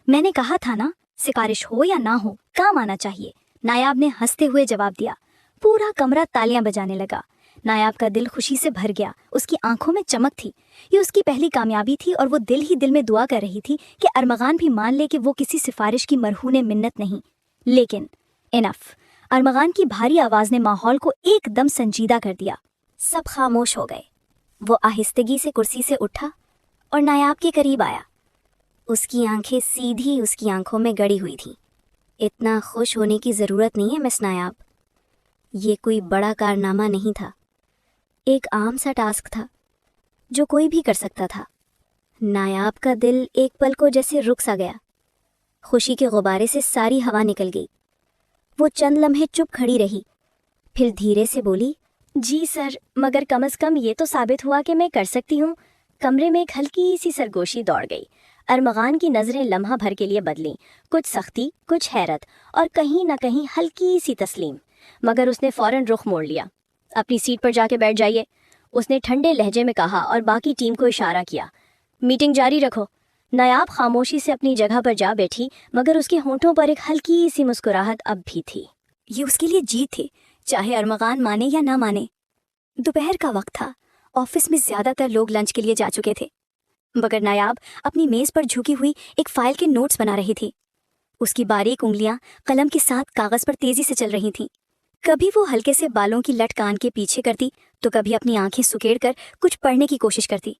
मैंने कहा था ना, सिफारिश हो या ना हो, काम आना चाहिए। नायाब ने हंसते हुए जवाब दिया। पूरा कमरा तालियां बजाने लगा। नायाब का दिल खुशी से भर गया। उसकी आंखों में चमक थी। ये उसकी पहली कामयाबी थी और वो दिल ही दिल में दुआ कर रही थी कि अरमगान भी मान ले कि वो किसी सिफारिश की मरहूने मिन्नत नहीं। लेकिन इनफ। अरमगान की भारी आवाज़ ने माहौल को एकदम संजीदा कर दिया। सब खामोश हो गए। वो आहिस्तगी से कुर्सी से उठा और नायाब के करीब आया। उसकी आंखें सीधी उसकी आंखों में गड़ी हुई थीं। इतना खुश होने की ज़रूरत नहीं है मिस नायाब। ये कोई बड़ा कारनामा नहीं था, एक आम सा टास्क था जो कोई भी कर सकता था। नायाब का दिल एक पल को जैसे रुक सा गया। खुशी के गुब्बारे से सारी हवा निकल गई। वो चंद लम्हे चुप खड़ी रही, फिर धीरे से बोली, जी सर, मगर कम से कम ये तो साबित हुआ कि मैं कर सकती हूँ। कमरे में एक हल्की सी सरगोशी दौड़ गई। ارمغان کی نظریں لمحہ بھر کے لیے بدلیں، کچھ سختی، کچھ حیرت اور کہیں نہ کہیں ہلکی سی تسلیم، مگر اس نے فوراً رخ موڑ لیا۔ اپنی سیٹ پر جا کے بیٹھ جائیے، اس نے ٹھنڈے لہجے میں کہا اور باقی ٹیم کو اشارہ کیا۔ میٹنگ جاری رکھو۔ نایاب خاموشی سے اپنی جگہ پر جا بیٹھی، مگر اس کے ہونٹوں پر ایک ہلکی سی مسکراہٹ اب بھی تھی۔ یہ اس کے لیے جیت تھی، چاہے ارمغان مانے یا نہ مانے۔ دوپہر کا وقت تھا، آفس میں زیادہ تر لوگ لنچ کے لیے جا چکے تھے، مگر نایاب اپنی میز پر جھکی ہوئی ایک فائل کے نوٹس بنا رہی تھی۔ اس کی باریک انگلیاں قلم کے ساتھ کاغذ پر تیزی سے چل رہی تھیں۔ کبھی وہ ہلکے سے بالوں کی لٹ کان کے پیچھے کرتی تو کبھی اپنی آنکھیں سکیڑ کر کچھ پڑھنے کی کوشش کرتی۔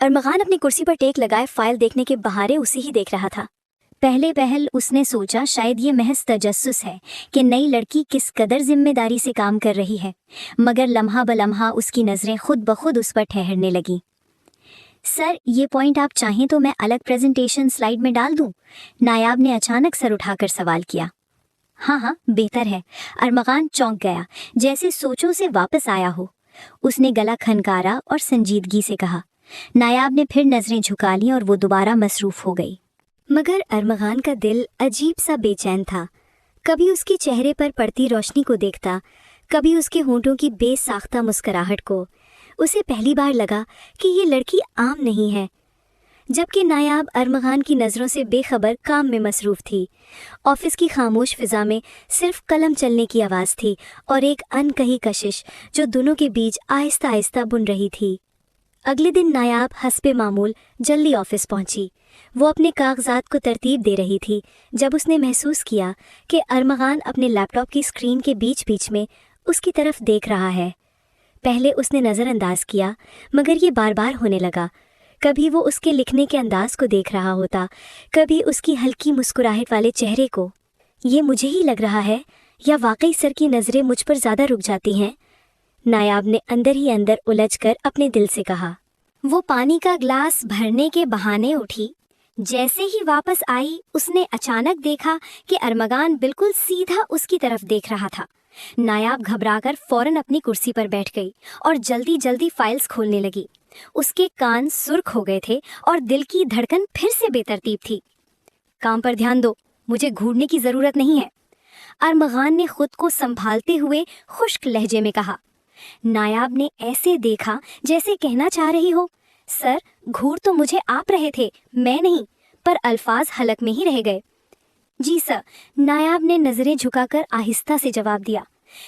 ارمغان اپنی کرسی پر ٹیک لگائے فائل دیکھنے کے بہانے اسے ہی دیکھ رہا تھا۔ پہلے پہل اس نے سوچا شاید یہ محض تجسس ہے کہ نئی لڑکی کس قدر ذمہ داری سے کام کر رہی ہے، مگر لمحہ بلمحہ اس کی نظریں خود بخود اس پر ٹھہرنے لگیں۔ سر، یہ پوائنٹ آپ چاہیں تو میں الگ پریزنٹیشن سلائیڈ میں ڈال دوں؟ نایاب نے اچانک سر اٹھا کر سوال کیا۔ ہاں بہتر ہے۔ ارمغان چونک گیا، جیسے سوچوں سے واپس آیا ہو۔ اس نے گلا کھنکارا اور سنجیدگی سے کہا۔ نایاب نے پھر نظریں جھکا لیں اور وہ دوبارہ مصروف ہو گئی، مگر ارمغان کا دل عجیب سا بے چین تھا۔ کبھی اس کے چہرے پر پڑتی روشنی کو دیکھتا، کبھی اس کے ہونٹوں کی بے ساختہ مسکراہٹ کو۔ اسے پہلی بار لگا کہ یہ لڑکی عام نہیں ہے، جبکہ نایاب ارمغان کی نظروں سے بے خبر کام میں مصروف تھی۔ آفس کی خاموش فضا میں صرف قلم چلنے کی آواز تھی اور ایک ان کہی کشش جو دونوں کے بیچ آہستہ آہستہ بن رہی تھی۔ اگلے دن نایاب حسب معمول جلدی آفس پہنچی۔ وہ اپنے کاغذات کو ترتیب دے رہی تھی جب اس نے محسوس کیا کہ ارمغان اپنے لیپ ٹاپ کی اسکرین کے بیچ بیچ میں اس کی طرف دیکھ رہا ہے۔ پہلے اس نے نظر انداز کیا، مگر یہ بار بار ہونے لگا۔ کبھی وہ اس کے لکھنے کے انداز کو دیکھ رہا ہوتا، کبھی اس کی ہلکی مسکراہٹ والے چہرے کو۔ یہ مجھے ہی لگ رہا ہے یا واقعی سر کی نظریں مجھ پر زیادہ رک جاتی ہیں؟ نایاب نے اندر ہی اندر الجھ کر اپنے دل سے کہا۔ وہ پانی کا گلاس بھرنے کے بہانے اٹھی۔ جیسے ہی واپس آئی اس نے اچانک دیکھا کہ ارمغان بالکل سیدھا اس کی طرف دیکھ رہا تھا۔ نایاب گھبرا کر فوراً اپنی کرسی پر بیٹھ گئی اور جلدی جلدی فائلز کھولنے لگی۔ اس کے کان سرخ ہو گئے تھے اور دل کی دھڑکن پھر سے بے ترتیب تھی۔ کام پر دھیان دو، مجھے گھورنے کی ضرورت نہیں ہے، ارمغان نے خود کو سنبھالتے ہوئے خشک لہجے میں کہا۔ نایاب نے ایسے دیکھا جیسے کہنا چاہ رہی ہو، سر گھور تو مجھے آپ رہے تھے، میں نہیں، پر الفاظ حلق میں ہی رہ گئے۔ جی سر، نایاب نے نظریں جھکا کر آہستہ سے جواب دیا،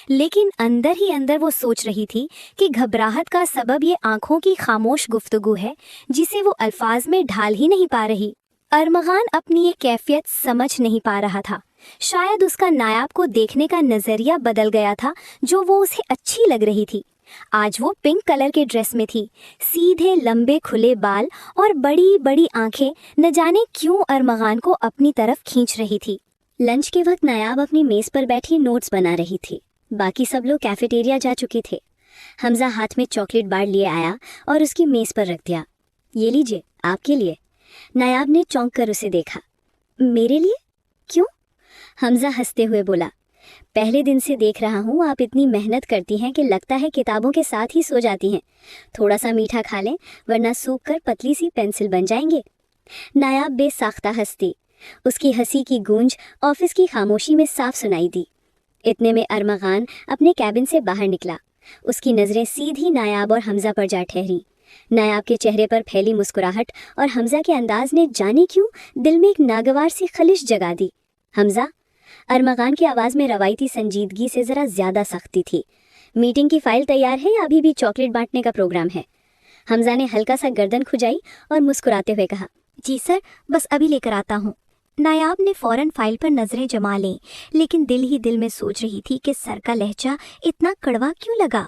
لیکن اندر ہی اندر وہ سوچ رہی تھی کہ گھبراہٹ کا سبب یہ آنکھوں کی خاموش گفتگو ہے جسے وہ الفاظ میں ڈھال ہی نہیں پا رہی۔ ارمغان اپنی یہ کیفیت سمجھ نہیں پا رہا تھا۔ شاید اس کا نایاب کو دیکھنے کا نظریہ بدل گیا تھا جو وہ اسے اچھی لگ رہی تھی۔ آج وہ پنک کلر کے ڈریس میں تھی، سیدھے لمبے کھلے بال اور بڑی بڑی آنکھیں نہ جانے کیوں ارمغان کو اپنی طرف کھینچ رہی تھی۔ لنچ کے وقت نایاب اپنی میز پر بیٹھی نوٹس بنا رہی تھی۔ باقی سب لوگ کیفیٹیریا جا چکے تھے۔ حمزہ ہاتھ میں چاکلیٹ بار لیے آیا اور اس کی میز پر رکھ دیا۔ یہ لیجئے، آپ کے لیے۔ نایاب نے چونک کر اسے دیکھا۔ میرے لیے؟ کیوں؟ حمزہ ہنستے ہوئے بولا، پہلے دن سے دیکھ رہا ہوں آپ اتنی محنت کرتی ہیں کہ لگتا ہے کتابوں کے ساتھ ہی سو جاتی ہیں۔ تھوڑا سا میٹھا کھا لیں ورنہ سوکھ کر پتلی سی پینسل بن جائیں گے۔ نایاب بے ساختہ ہنستی۔ اس کی ہنسی کی گونج آفس کی خاموشی میں صاف سنائی دی۔ اتنے میں ارمغان اپنے کیبن سے باہر نکلا۔ اس کی نظریں سیدھی نایاب اور حمزہ پر جا ٹھہری۔ نایاب کے چہرے پر پھیلی مسکراہٹ اور حمزہ کے انداز نے جانے کیوں دل میں ایک ناگوار سی خلش جگا دی۔ حمزہ؟ ارمغان کی آواز میں روایتی سنجیدگی سے ذرا زیادہ سختی تھی۔ میٹنگ کی فائل تیار ہے یا ابھی بھی چاکلیٹ بانٹنے کا پروگرام ہے؟ حمزہ نے ہلکا سا گردن کھجائی اور مسکراتے ہوئے کہا، جی سر، بس ابھی لے کر آتا ہوں۔ نایاب نے فوراً فائل پر نظریں جما لیں، لیکن دل ہی دل میں سوچ رہی تھی کہ سر کا لہجہ اتنا کڑوا کیوں لگا۔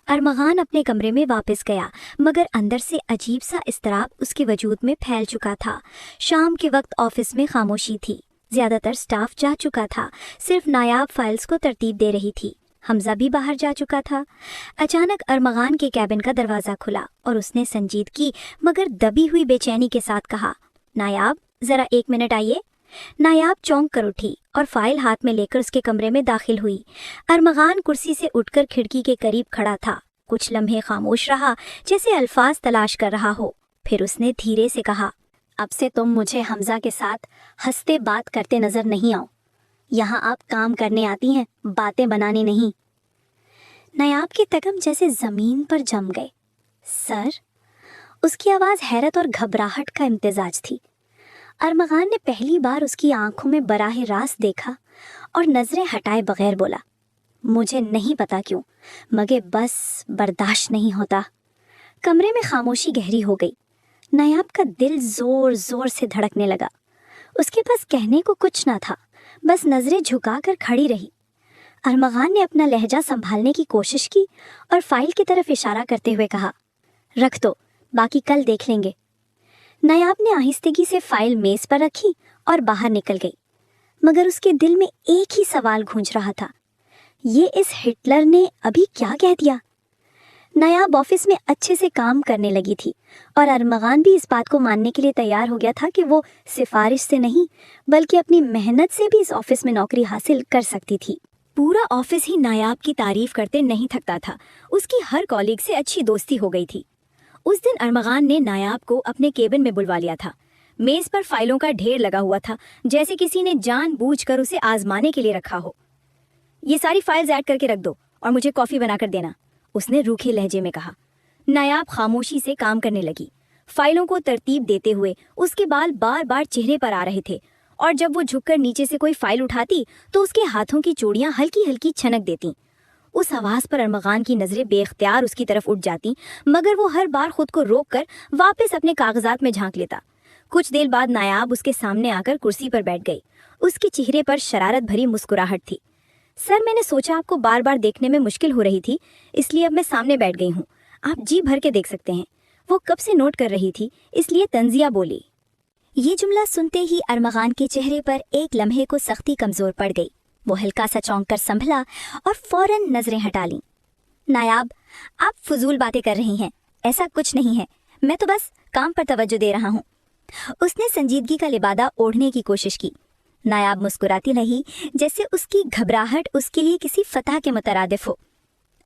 ارمغان اپنے کمرے میں واپس گیا، مگر اندر سے عجیب سا اضطراب اس کے وجود میں پھیل چکا تھا۔ شام کے وقت آفس میں خاموشی تھی، زیادہ تر سٹاف جا چکا تھا، صرف نایاب فائلز کو ترتیب دے رہی تھی۔ حمزہ بھی باہر جا چکا تھا۔ اچانک ارمغان کے کیبن کا دروازہ کھلا اور اس نے سنجیدگی مگر دبی ہوئی بے چینی کے ساتھ کہا، نایاب ذرا 1 منٹ آئیے۔ نایاب چونک کر اٹھی اور فائل ہاتھ میں لے کر اس کے کمرے میں داخل ہوئی۔ ارمغان کرسی سے اٹھ کر کھڑکی کے قریب کھڑا تھا، کچھ لمحے خاموش رہا جیسے الفاظ تلاش کر رہا ہو، پھر اس نے دھیرے سے کہا، अब से तुम मुझे हमजा के साथ हंसते बात करते नजर नहीं आओ। यहाँ आप काम करने आती हैं, बातें बनाने नहीं। नायाब के कदम जैसे जमीन पर जम गए। सर? उसकी आवाज हैरत और घबराहट का इम्तिजाज थी। अरमगान ने पहली बार उसकी आंखों में बराह रास्त देखा और नजरें हटाए बगैर बोला, मुझे नहीं पता क्यों, मगर बस बर्दाश्त नहीं होता। कमरे में खामोशी गहरी हो गई। नायाब का दिल जोर जोर से धड़कने लगा। उसके पास कहने को कुछ ना था, बस नजरें झुकाकर खड़ी रही। अरमगान ने अपना लहजा संभालने की कोशिश की और फाइल की तरफ इशारा करते हुए कहा, रख दो, बाकी कल देख लेंगे। नायाब ने आहिस्तगी से फाइल मेज पर रखी और बाहर निकल गई, मगर उसके दिल में एक ही सवाल गूंज रहा था, ये इस हिटलर ने अभी क्या कह दिया? नायाब ऑफिस में अच्छे से काम करने लगी थी और अरमगान भी इस बात को मानने के लिए तैयार हो गया था कि वो सिफारिश से नहीं बल्कि अपनी मेहनत से भी इस ऑफिस में नौकरी हासिल कर सकती थी। पूरा ऑफिस ही नायाब की तारीफ करते नहीं थकता था। उसकी हर कॉलीग से अच्छी दोस्ती हो गई थी। उस दिन अरमगान ने नायाब को अपने केबिन में बुलवा लिया था। मेज पर फाइलों का ढेर लगा हुआ था, जैसे किसी ने जानबूझकर उसे आजमाने के लिए रखा हो। ये सारी फाइल्स ऐड करके रख दो और मुझे कॉफी बनाकर देना, उसने रूखे लहजे में कहा। नायाब खामोशी से काम करने लगी। फाइलों को तरतीब देते हुए उसके बाल बार बार चेहरे पर आ रहे थे और जब वो झुककर नीचे से कोई फाइल उठाती तो उसके हाथों की चूड़ियां हल्की हल्की छनक देती। उस आवाज पर अरमगान की नजरें बेख्तियार उसकी तरफ उठ जाती, मगर वो हर बार खुद को रोककर वापस अपने कागजात में झांक लेता। कुछ देर बाद नायाब उसके सामने आकर कुर्सी पर बैठ गई। उसके चेहरे पर शरारत भरी मुस्कुराहट थी। सर, मैंने सोचा आपको बार बार देखने में मुश्किल हो रही थी, इसलिए अब मैं सामने बैठ गई हूँ। आप जी भर के देख सकते हैं। वो कब से नोट कर रही थी, इसलिए तंजिया बोली। ये जुमला सुनते ही अरमगान के चेहरे पर एक लम्हे को सख्ती कमजोर पड़ गई। वो हल्का सा चौंक कर संभला और फौरन नजरें हटा लीं। नायाब, आप फजूल बातें कर रही हैं, ऐसा कुछ नहीं है, मैं तो बस काम पर तवज्जो दे रहा हूँ। उसने संजीदगी का लिबादा ओढ़ने की कोशिश की। नायाब मुस्कुराती रही, जैसे उसकी घबराहट उसके लिए किसी फतह के मुतरादिफ हो।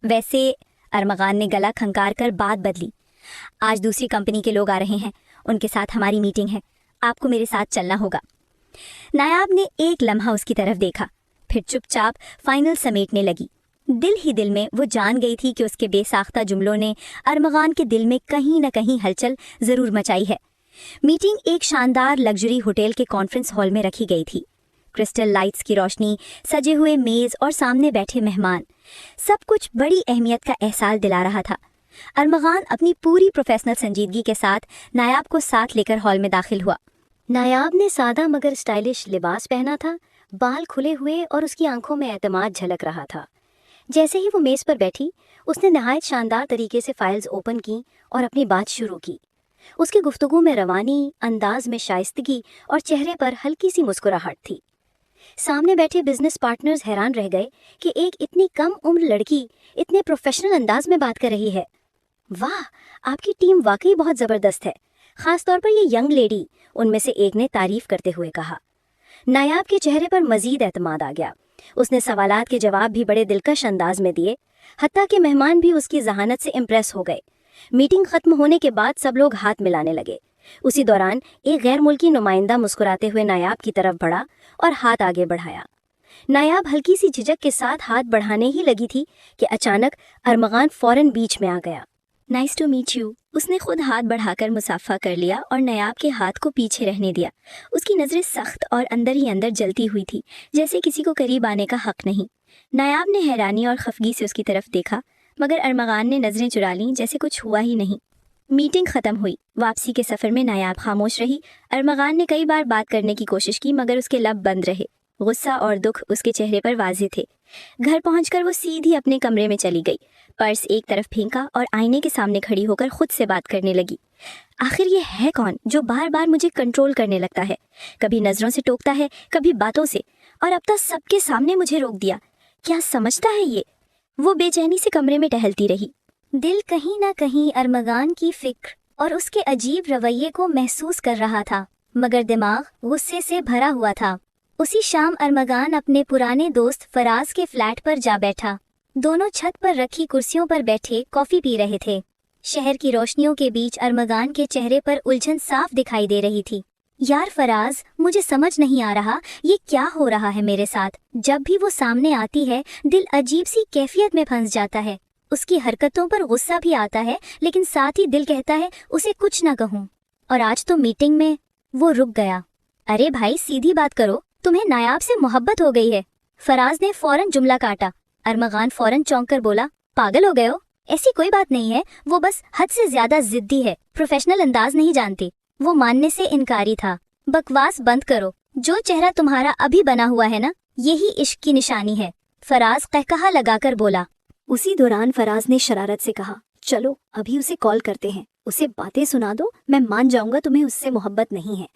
वैसे, अरमगान ने गला खंकार कर बात बदली, आज दूसरी कंपनी के लोग आ रहे हैं, उनके साथ हमारी मीटिंग है, आपको मेरे साथ चलना होगा। नायाब ने एक लम्हा उसकी तरफ देखा, फिर चुपचाप फाइनल समेटने लगी। दिल ही दिल में वो जान गई थी कि उसके बेसाख्ता जुमलों ने अरमगान के दिल में कहीं न कहीं हलचल जरूर मचाई है। मीटिंग एक शानदार लग्जरी होटल के कॉन्फ्रेंस हॉल में रखी गई थी। क्रिस्टल लाइट्स की रोशनी, सजे हुए मेज और सामने बैठे मेहमान, सब कुछ बड़ी अहमियत का एहसास दिला रहा था। अरमगान अपनी पूरी प्रोफेशनल संजीदगी के साथ नायाब को साथ लेकर हॉल में दाखिल हुआ। नायाब ने सादा मगर स्टाइलिश लिबास पहना था, बाल खुले हुए और उसकी आंखों में एतमाद झलक रहा था। जैसे ही वो मेज पर बैठी, उसने नहायत शानदार तरीके से फाइल्स ओपन की और अपनी बात शुरू की। उसकी गुफ्तगू में रवानी, अंदाज में शाइस्तगी और चेहरे पर हल्की सी मुस्कुराहट थी। सामने बैठे बिजनेस पार्टनर्स हैरान रह गए कि एक इतनी कम उम्र लड़की इतने प्रोफेशनल अंदाज में बात कर रही है। वाह, आपकी टीम वाकई बहुत ज़बरदस्त है, ख़ास तौर पर ये यंग लेडी, उनमें से एक ने तारीफ करते हुए कहा। नायाब के चेहरे पर मजीद एतमाद आ गया। उसने सवालात के जवाब भी बड़े दिलकश अंदाज में दिए, हत्ता कि मेहमान भी उसकी जहानत से इम्प्रेस हो गए। मीटिंग खत्म होने के बाद सब लोग हाथ मिलाने लगे। उसी दौरान एक गैर मुल्की नुमाइंदा मुस्कुराते हुए नायाब की तरफ बढ़ा और हाथ आगे बढ़ाया। नायाब हल्की सी झिझक के साथ हाथ बढ़ाने ही लगी थी कि अचानक अरमगान फौरन बीच में आ गया। नाइस टू मीट यू, उसने खुद हाथ बढ़ाकर मुसाफा कर लिया और नायाब के हाथ को पीछे रहने दिया। उसकी नज़रें सख्त और अंदर ही अंदर जलती हुई थी, जैसे किसी को करीब आने का हक नहीं। नायाब ने हैरानी और खफगी से उसकी तरफ देखा, मगर अरमगान ने नज़रें चुरा लीं, जैसे कुछ हुआ ही नहीं। मीटिंग ख़त्म हुई। वापसी के सफ़र में नायाब खामोश रही। अरमगान ने कई बार बात करने की कोशिश की, मगर उसके लब बंद रहे। गुस्सा और दुख उसके चेहरे पर वाज़ेह थे। घर पहुंचकर वो सीधी अपने कमरे में चली गई, पर्स एक तरफ फेंका और आईने के सामने खड़ी होकर खुद से बात करने लगी। आखिर ये है कौन जो बार बार मुझे कंट्रोल करने लगता है? कभी नज़रों से टोकता है, कभी बातों से, और अब तक सबके सामने मुझे रोक दिया। क्या समझता है ये? वो बेचैनी से कमरे में टहलती रही। दिल कहीं ना कहीं अरमगान की फिक्र और उसके अजीब रवैये को महसूस कर रहा था, मगर दिमाग गुस्से से भरा हुआ था। उसी शाम अरमगान अपने पुराने दोस्त फराज के फ्लैट पर जा बैठा। दोनों छत पर रखी कुर्सियों पर बैठे कॉफ़ी पी रहे थे। शहर की रोशनियों के बीच अरमगान के चेहरे पर उलझन साफ दिखाई दे रही थी। यार फराज, मुझे समझ नहीं आ रहा ये क्या हो रहा है मेरे साथ। जब भी वो सामने आती है दिल अजीब सी कैफियत में फंस जाता है। उसकी हरकतों पर गुस्सा भी आता है, लेकिन साथ ही दिल कहता है उसे कुछ ना कहूँ। और आज तो मीटिंग में वो रुक गया। अरे भाई सीधी बात करो, तुम्हें नायाब से मोहब्बत हो गई है। फराज ने फौरन जुमला काटा। अरमगान फौरन चौंक कर बोला, पागल हो गए हो? ऐसी कोई बात नहीं है, वो बस हद से ज्यादा जिद्दी है, प्रोफेशनल अंदाज नहीं जानती। वो मानने से इनकारी था। बकवास बंद करो, जो चेहरा तुम्हारा अभी बना हुआ है ना, यही इश्क की निशानी है। फराज कहकहा लगाकर बोला। उसी दौरान फराज ने शरारत से कहा, चलो अभी उसे कॉल करते हैं, उसे बातें सुना दो, मैं मान जाऊंगा तुम्हें उससे मोहब्बत नहीं है।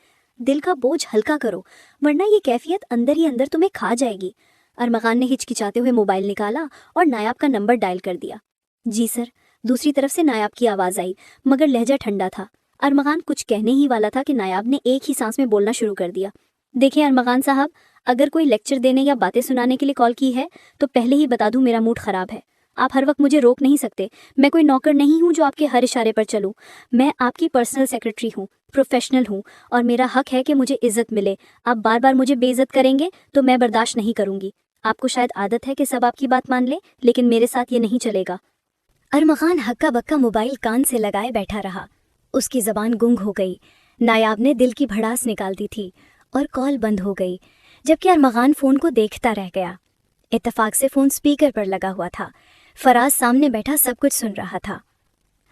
दिल का बोझ हल्का करो, वरना ये कैफियत अंदर ही अंदर तुम्हें खा जाएगी। अरमगान ने हिचकिचाते हुए मोबाइल निकाला और नायाब का नंबर डायल कर दिया। जी सर। दूसरी तरफ से नायाब की आवाज़ आई, मगर लहजा ठंडा था। अरमगान कुछ कहने ही वाला था कि नायाब ने एक ही सांस में बोलना शुरू कर दिया। देखिए अरमगान साहब, अगर कोई लेक्चर देने या बातें सुनाने के लिए कॉल की है तो पहले ही बता दूं मेरा मूड ख़राब है। आप हर वक्त मुझे रोक नहीं सकते। मैं कोई नौकर नहीं हूँ जो आपके हर इशारे पर चलूँ। मैं आपकी पर्सनल सेक्रेटरी हूँ, प्रोफेशनल हूँ, और मेरा हक है कि मुझे इज्जत मिले। आप बार बार मुझे बेइज्जत करेंगे तो मैं बर्दाश्त नहीं करूँगी। आपको शायद आदत है कि सब आपकी बात मान ले, लेकिन मेरे साथ ये नहीं चलेगा। अरमगान हक्का बक्का मोबाइल कान से लगाए बैठा रहा। उसकी ज़बान गुंग हो गई। नायाब ने दिल की भड़ास निकाल दी थी और कॉल बंद हो गई, जबकि अरमगान फ़ोन को देखता रह गया। इत्तेफाक से फ़ोन स्पीकर पर लगा हुआ था। फराज सामने बैठा सब कुछ सुन रहा था।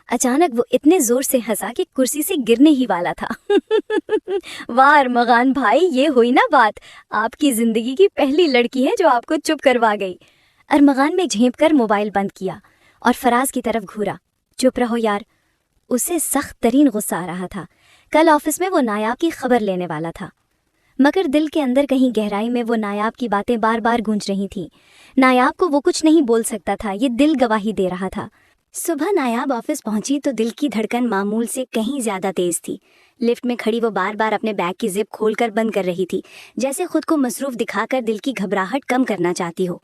अचानक वो इतने ज़ोर से हंसा कि कुर्सी से गिरने ही वाला था। वाह अरमगान भाई, ये हुई ना बात। आपकी ज़िंदगी की पहली लड़की है जो आपको चुप करवा गई। अरमगान ने झेंप कर मोबाइल बंद किया और फराज की तरफ घूरा। चुप रहो यार। उसे सख्त तरीन गुस्सा आ रहा था। कल ऑफिस में वो नायाब की खबर लेने वाला था, मगर दिल के अंदर कहीं गहराई में वो नायाब की बातें बार बार गूंज रही थीं। नायाब को वो कुछ नहीं बोल सकता था, ये दिल गवाही दे रहा था। सुबह नायाब ऑफिस पहुंची तो दिल की धड़कन मामूल से कहीं ज्यादा तेज थी। लिफ्ट में खड़ी वो बार बार अपने बैग की जिप खोलकर बंद कर रही थी, जैसे खुद को मसरूफ दिखाकर दिल की घबराहट कम करना चाहती हो।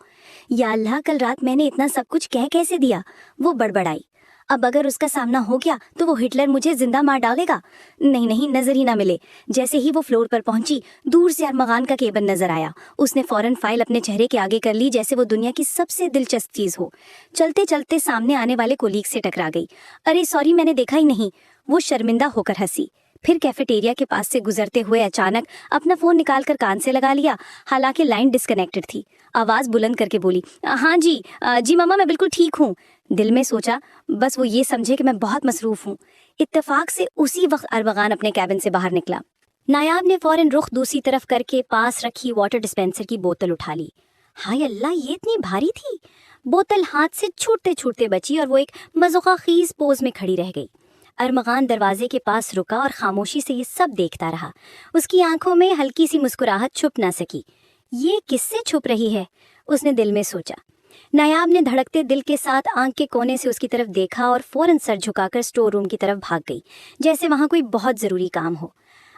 या अल्लाह, कल रात मैंने इतना सब कुछ कह कैसे दिया? वो बड़बड़ाई। अब अगर उसका सामना हो गया तो वो हिटलर मुझे जिंदा मार डालेगा। नहीं नहीं, नजर ही ना मिले। जैसे ही वो फ्लोर पर पहुंची, दूर से अरमगान का केबिन नजर आया। उसने फौरन फाइल अपने चेहरे के आगे कर ली, जैसे वो दुनिया की सबसे दिलचस्प चीज हो। चलते चलते सामने आने वाले कोलीग से टकरा गई। अरे सॉरी, मैंने देखा ही नहीं। वो शर्मिंदा होकर हंसी। फिर कैफेटेरिया के पास से गुजरते हुए अचानक अपना फोन निकालकर कान से लगा लिया, हालांकि लाइन डिस्कनेक्टेड थी। आवाज बुलंद करके बोली, हाँ जी जी मामा, मैं बिल्कुल ठीक हूँ। दिल में सोचा बस वो ये समझे कि मैं बहुत मसरूफ हूँ। इत्तेफाक से उसी वक्त अरमगान अपने कैबिन से बाहर निकला। नायाब ने फौरन रुख दूसरी तरफ करके पास रखी वाटर डिस्पेंसर की बोतल उठा ली। हाय अल्लाह, ये इतनी भारी थी। बोतल हाथ से छूटते छूटते बची और वो एक मज़ोख़ाख़ीज़ पोज में खड़ी रह गई। अरमगान दरवाजे के पास रुका और खामोशी से ये सब देखता रहा। उसकी आंखों में हल्की सी मुस्कुराहट छुप ना सकी। ये किससे छुप रही है, उसने दिल में सोचा। नायाब ने धड़कते दिल के साथ आंख के कोने से उसकी तरफ देखा और फौरन सर झुकाकर स्टोर रूम की तरफ भाग गई, जैसे वहाँ कोई बहुत ज़रूरी काम हो।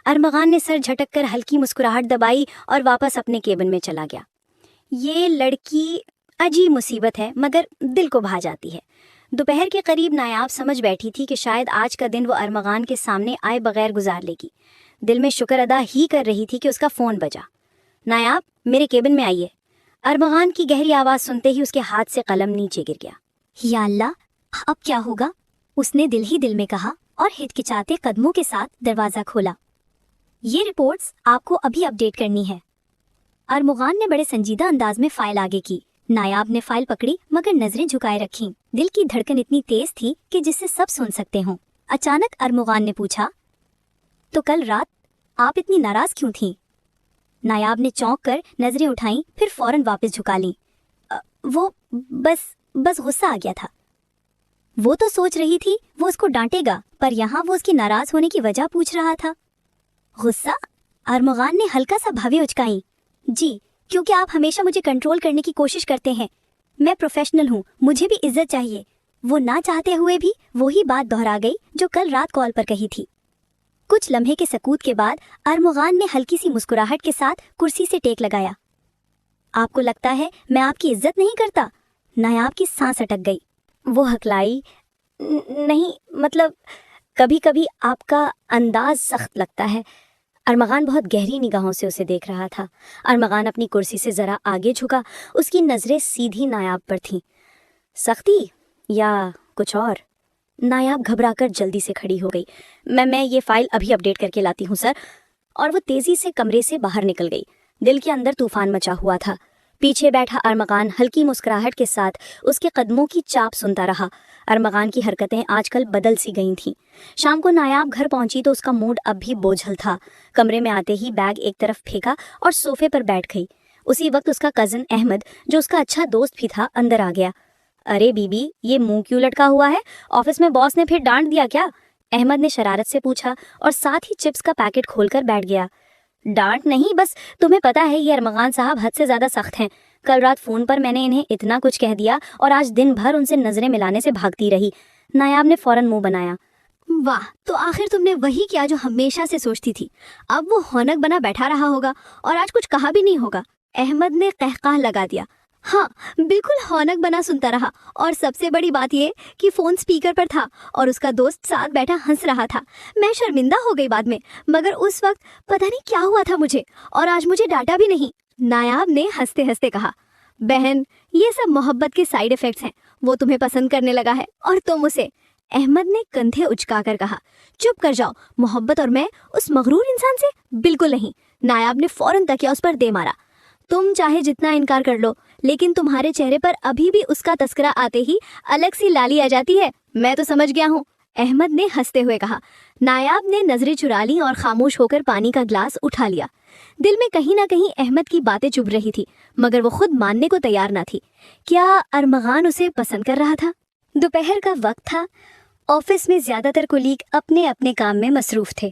अरमगान ने सर झटक कर हल्की मुस्कुराहट दबाई और वापस अपने केबिन में चला गया। ये लड़की अजीब मुसीबत है, मगर दिल को भा जाती है। दोपहर के करीब नायाब समझ बैठी थी कि शायद आज का दिन वो अरमगान के सामने आए बगैर गुजार लेगी। दिल में शुक्र अदा ही कर रही थी कि उसका फ़ोन बजा। नायाब, मेरे केबिन में आइए। अरमगान की गहरी आवाज़ सुनते ही उसके हाथ से कलम नीचे गिर गया। या अल्लाह, अब क्या होगा, उसने दिल ही दिल में कहा और हिचकिचाते कदमों के साथ दरवाज़ा खोला। ये रिपोर्ट्स आपको अभी अपडेट करनी है। अरमगान ने बड़े संजीदा अंदाज में फाइल आगे की। नायाब ने फाइल पकड़ी मगर नजरें झुकाए रखीं। दिल की धड़कन इतनी तेज थी कि जिससे सब सुन सकते हों। अचानक अरमगान ने पूछा, तो कल रात आप इतनी नाराज क्यों थीं? नायाब ने चौंक कर नजरें उठाईं, फिर फौरन वापस झुका लीं। वो बस गुस्सा आ गया था। वो तो सोच रही थी वो उसको डांटेगा, पर यहाँ वो उसकी नाराज होने की वजह पूछ रहा था। गुस्सा? अरमगान ने हल्का सा भवें उचकाई। जी, क्योंकि आप हमेशा मुझे कंट्रोल करने की कोशिश करते हैं। मैं प्रोफेशनल हूँ, मुझे भी इज्जत चाहिए। वो ना चाहते हुए भी वही बात दोहरा गई जो कल रात कॉल पर कही थी। कुछ लम्हे के सकूत के बाद अरमगान ने हल्की सी मुस्कुराहट के साथ कुर्सी से टेक लगाया। आपको लगता है मैं आपकी इज्जत नहीं करता? नायाब की सांस अटक गई। वो हकलाई, نہیں مطلب کبھی کبھی آپ کا انداز سخت لگتا ہے۔ ارمغان بہت گہری نگاہوں سے اسے دیکھ رہا تھا۔ ارمغان اپنی کرسی سے ذرا آگے جھکا، اس کی نظریں سیدھی نایاب پر تھیں۔ سختی یا کچھ اور؟ نایاب گھبرا کر جلدی سے کھڑی ہو گئی۔ میں یہ فائل ابھی اپڈیٹ کر کے لاتی ہوں سر۔ اور وہ تیزی سے کمرے سے باہر نکل گئی۔ دل کے اندر طوفان مچا ہوا تھا۔ پیچھے بیٹھا ارمغان ہلکی مسکراہٹ کے ساتھ اس کے قدموں کی چاپ سنتا رہا۔ ارمغان کی حرکتیں آج کل بدل سی گئی تھیں۔ شام کو نایاب گھر پہنچی تو اس کا موڈ اب بھی بوجھل تھا۔ کمرے میں آتے ہی بیگ ایک طرف پھینکا اور صوفے پر بیٹھ گئی۔ اسی وقت اس کا کزن احمد، جو اس کا اچھا دوست بھی تھا، اندر آ گیا۔ ارے بی بی، یہ منہ کیوں لٹکا ہوا ہے؟ آفس میں باس نے پھر ڈانٹ دیا کیا؟ احمد نے شرارت سے پوچھا اور ساتھ ہی چپس کا پیکٹ کھول کر بیٹھ گیا۔ ڈانٹ نہیں، بس تمہیں پتا ہے یہ ارمغان صاحب حد سے زیادہ سخت ہیں۔ کل رات فون پر میں نے انہیں اتنا کچھ کہہ دیا اور آج دن بھر ان سے نظریں ملانے سے بھاگتی رہی۔ نایاب نے فوراً منہ بنایا۔ واہ، تو آخر تم نے وہی کیا جو ہمیشہ سے سوچتی تھی۔ اب وہ ہونک بنا بیٹھا رہا ہوگا اور آج کچھ کہا بھی نہیں ہوگا۔ احمد نے قہقہ لگا دیا۔ ہاں، بالکل ہونک بنا سنتا رہا، اور سب سے بڑی بات یہ کہ فون سپیکر پر تھا اور اس کا دوست ساتھ بیٹھا ہنس رہا تھا۔ میں شرمندہ ہو گئی بعد میں، مگر اس وقت پتہ نہیں کیا ہوا تھا مجھے، اور آج مجھے ڈانٹا بھی نہیں۔ نایاب نے ہنستے ہنستے کہا، بہن، یہ سب محبت کے سائیڈ ایفیکٹس ہیں۔ وہ تمہیں پسند کرنے لگا ہے اور تم اسے۔ احمد نے کندھے اچکا کر کہا، چپ کر جاؤ، محبت اور میں اس مغرور انسان سے؟ بالکل نہیں۔ نایاب نے فوراً تکیا اس پر دے مارا۔ تم چاہے جتنا انکار کر لو، لیکن تمہارے چہرے پر ابھی بھی اس کا تذکرہ آتے ہی الگ سی لالی آ جاتی ہے۔ میں تو سمجھ گیا ہوں، احمد نے ہنستے ہوئے کہا۔ نایاب نے نظریں چرا لی اور خاموش ہو کر پانی کا گلاس اٹھا لیا۔ دل میں کہیں نہ کہیں احمد کی باتیں چبھ رہی تھی، مگر وہ خود ماننے کو تیار نہ تھی۔ کیا ارمغان اسے پسند کر رہا تھا؟ دوپہر کا وقت تھا۔ آفس میں زیادہ تر کولیگ اپنے اپنے کام میں مصروف تھے۔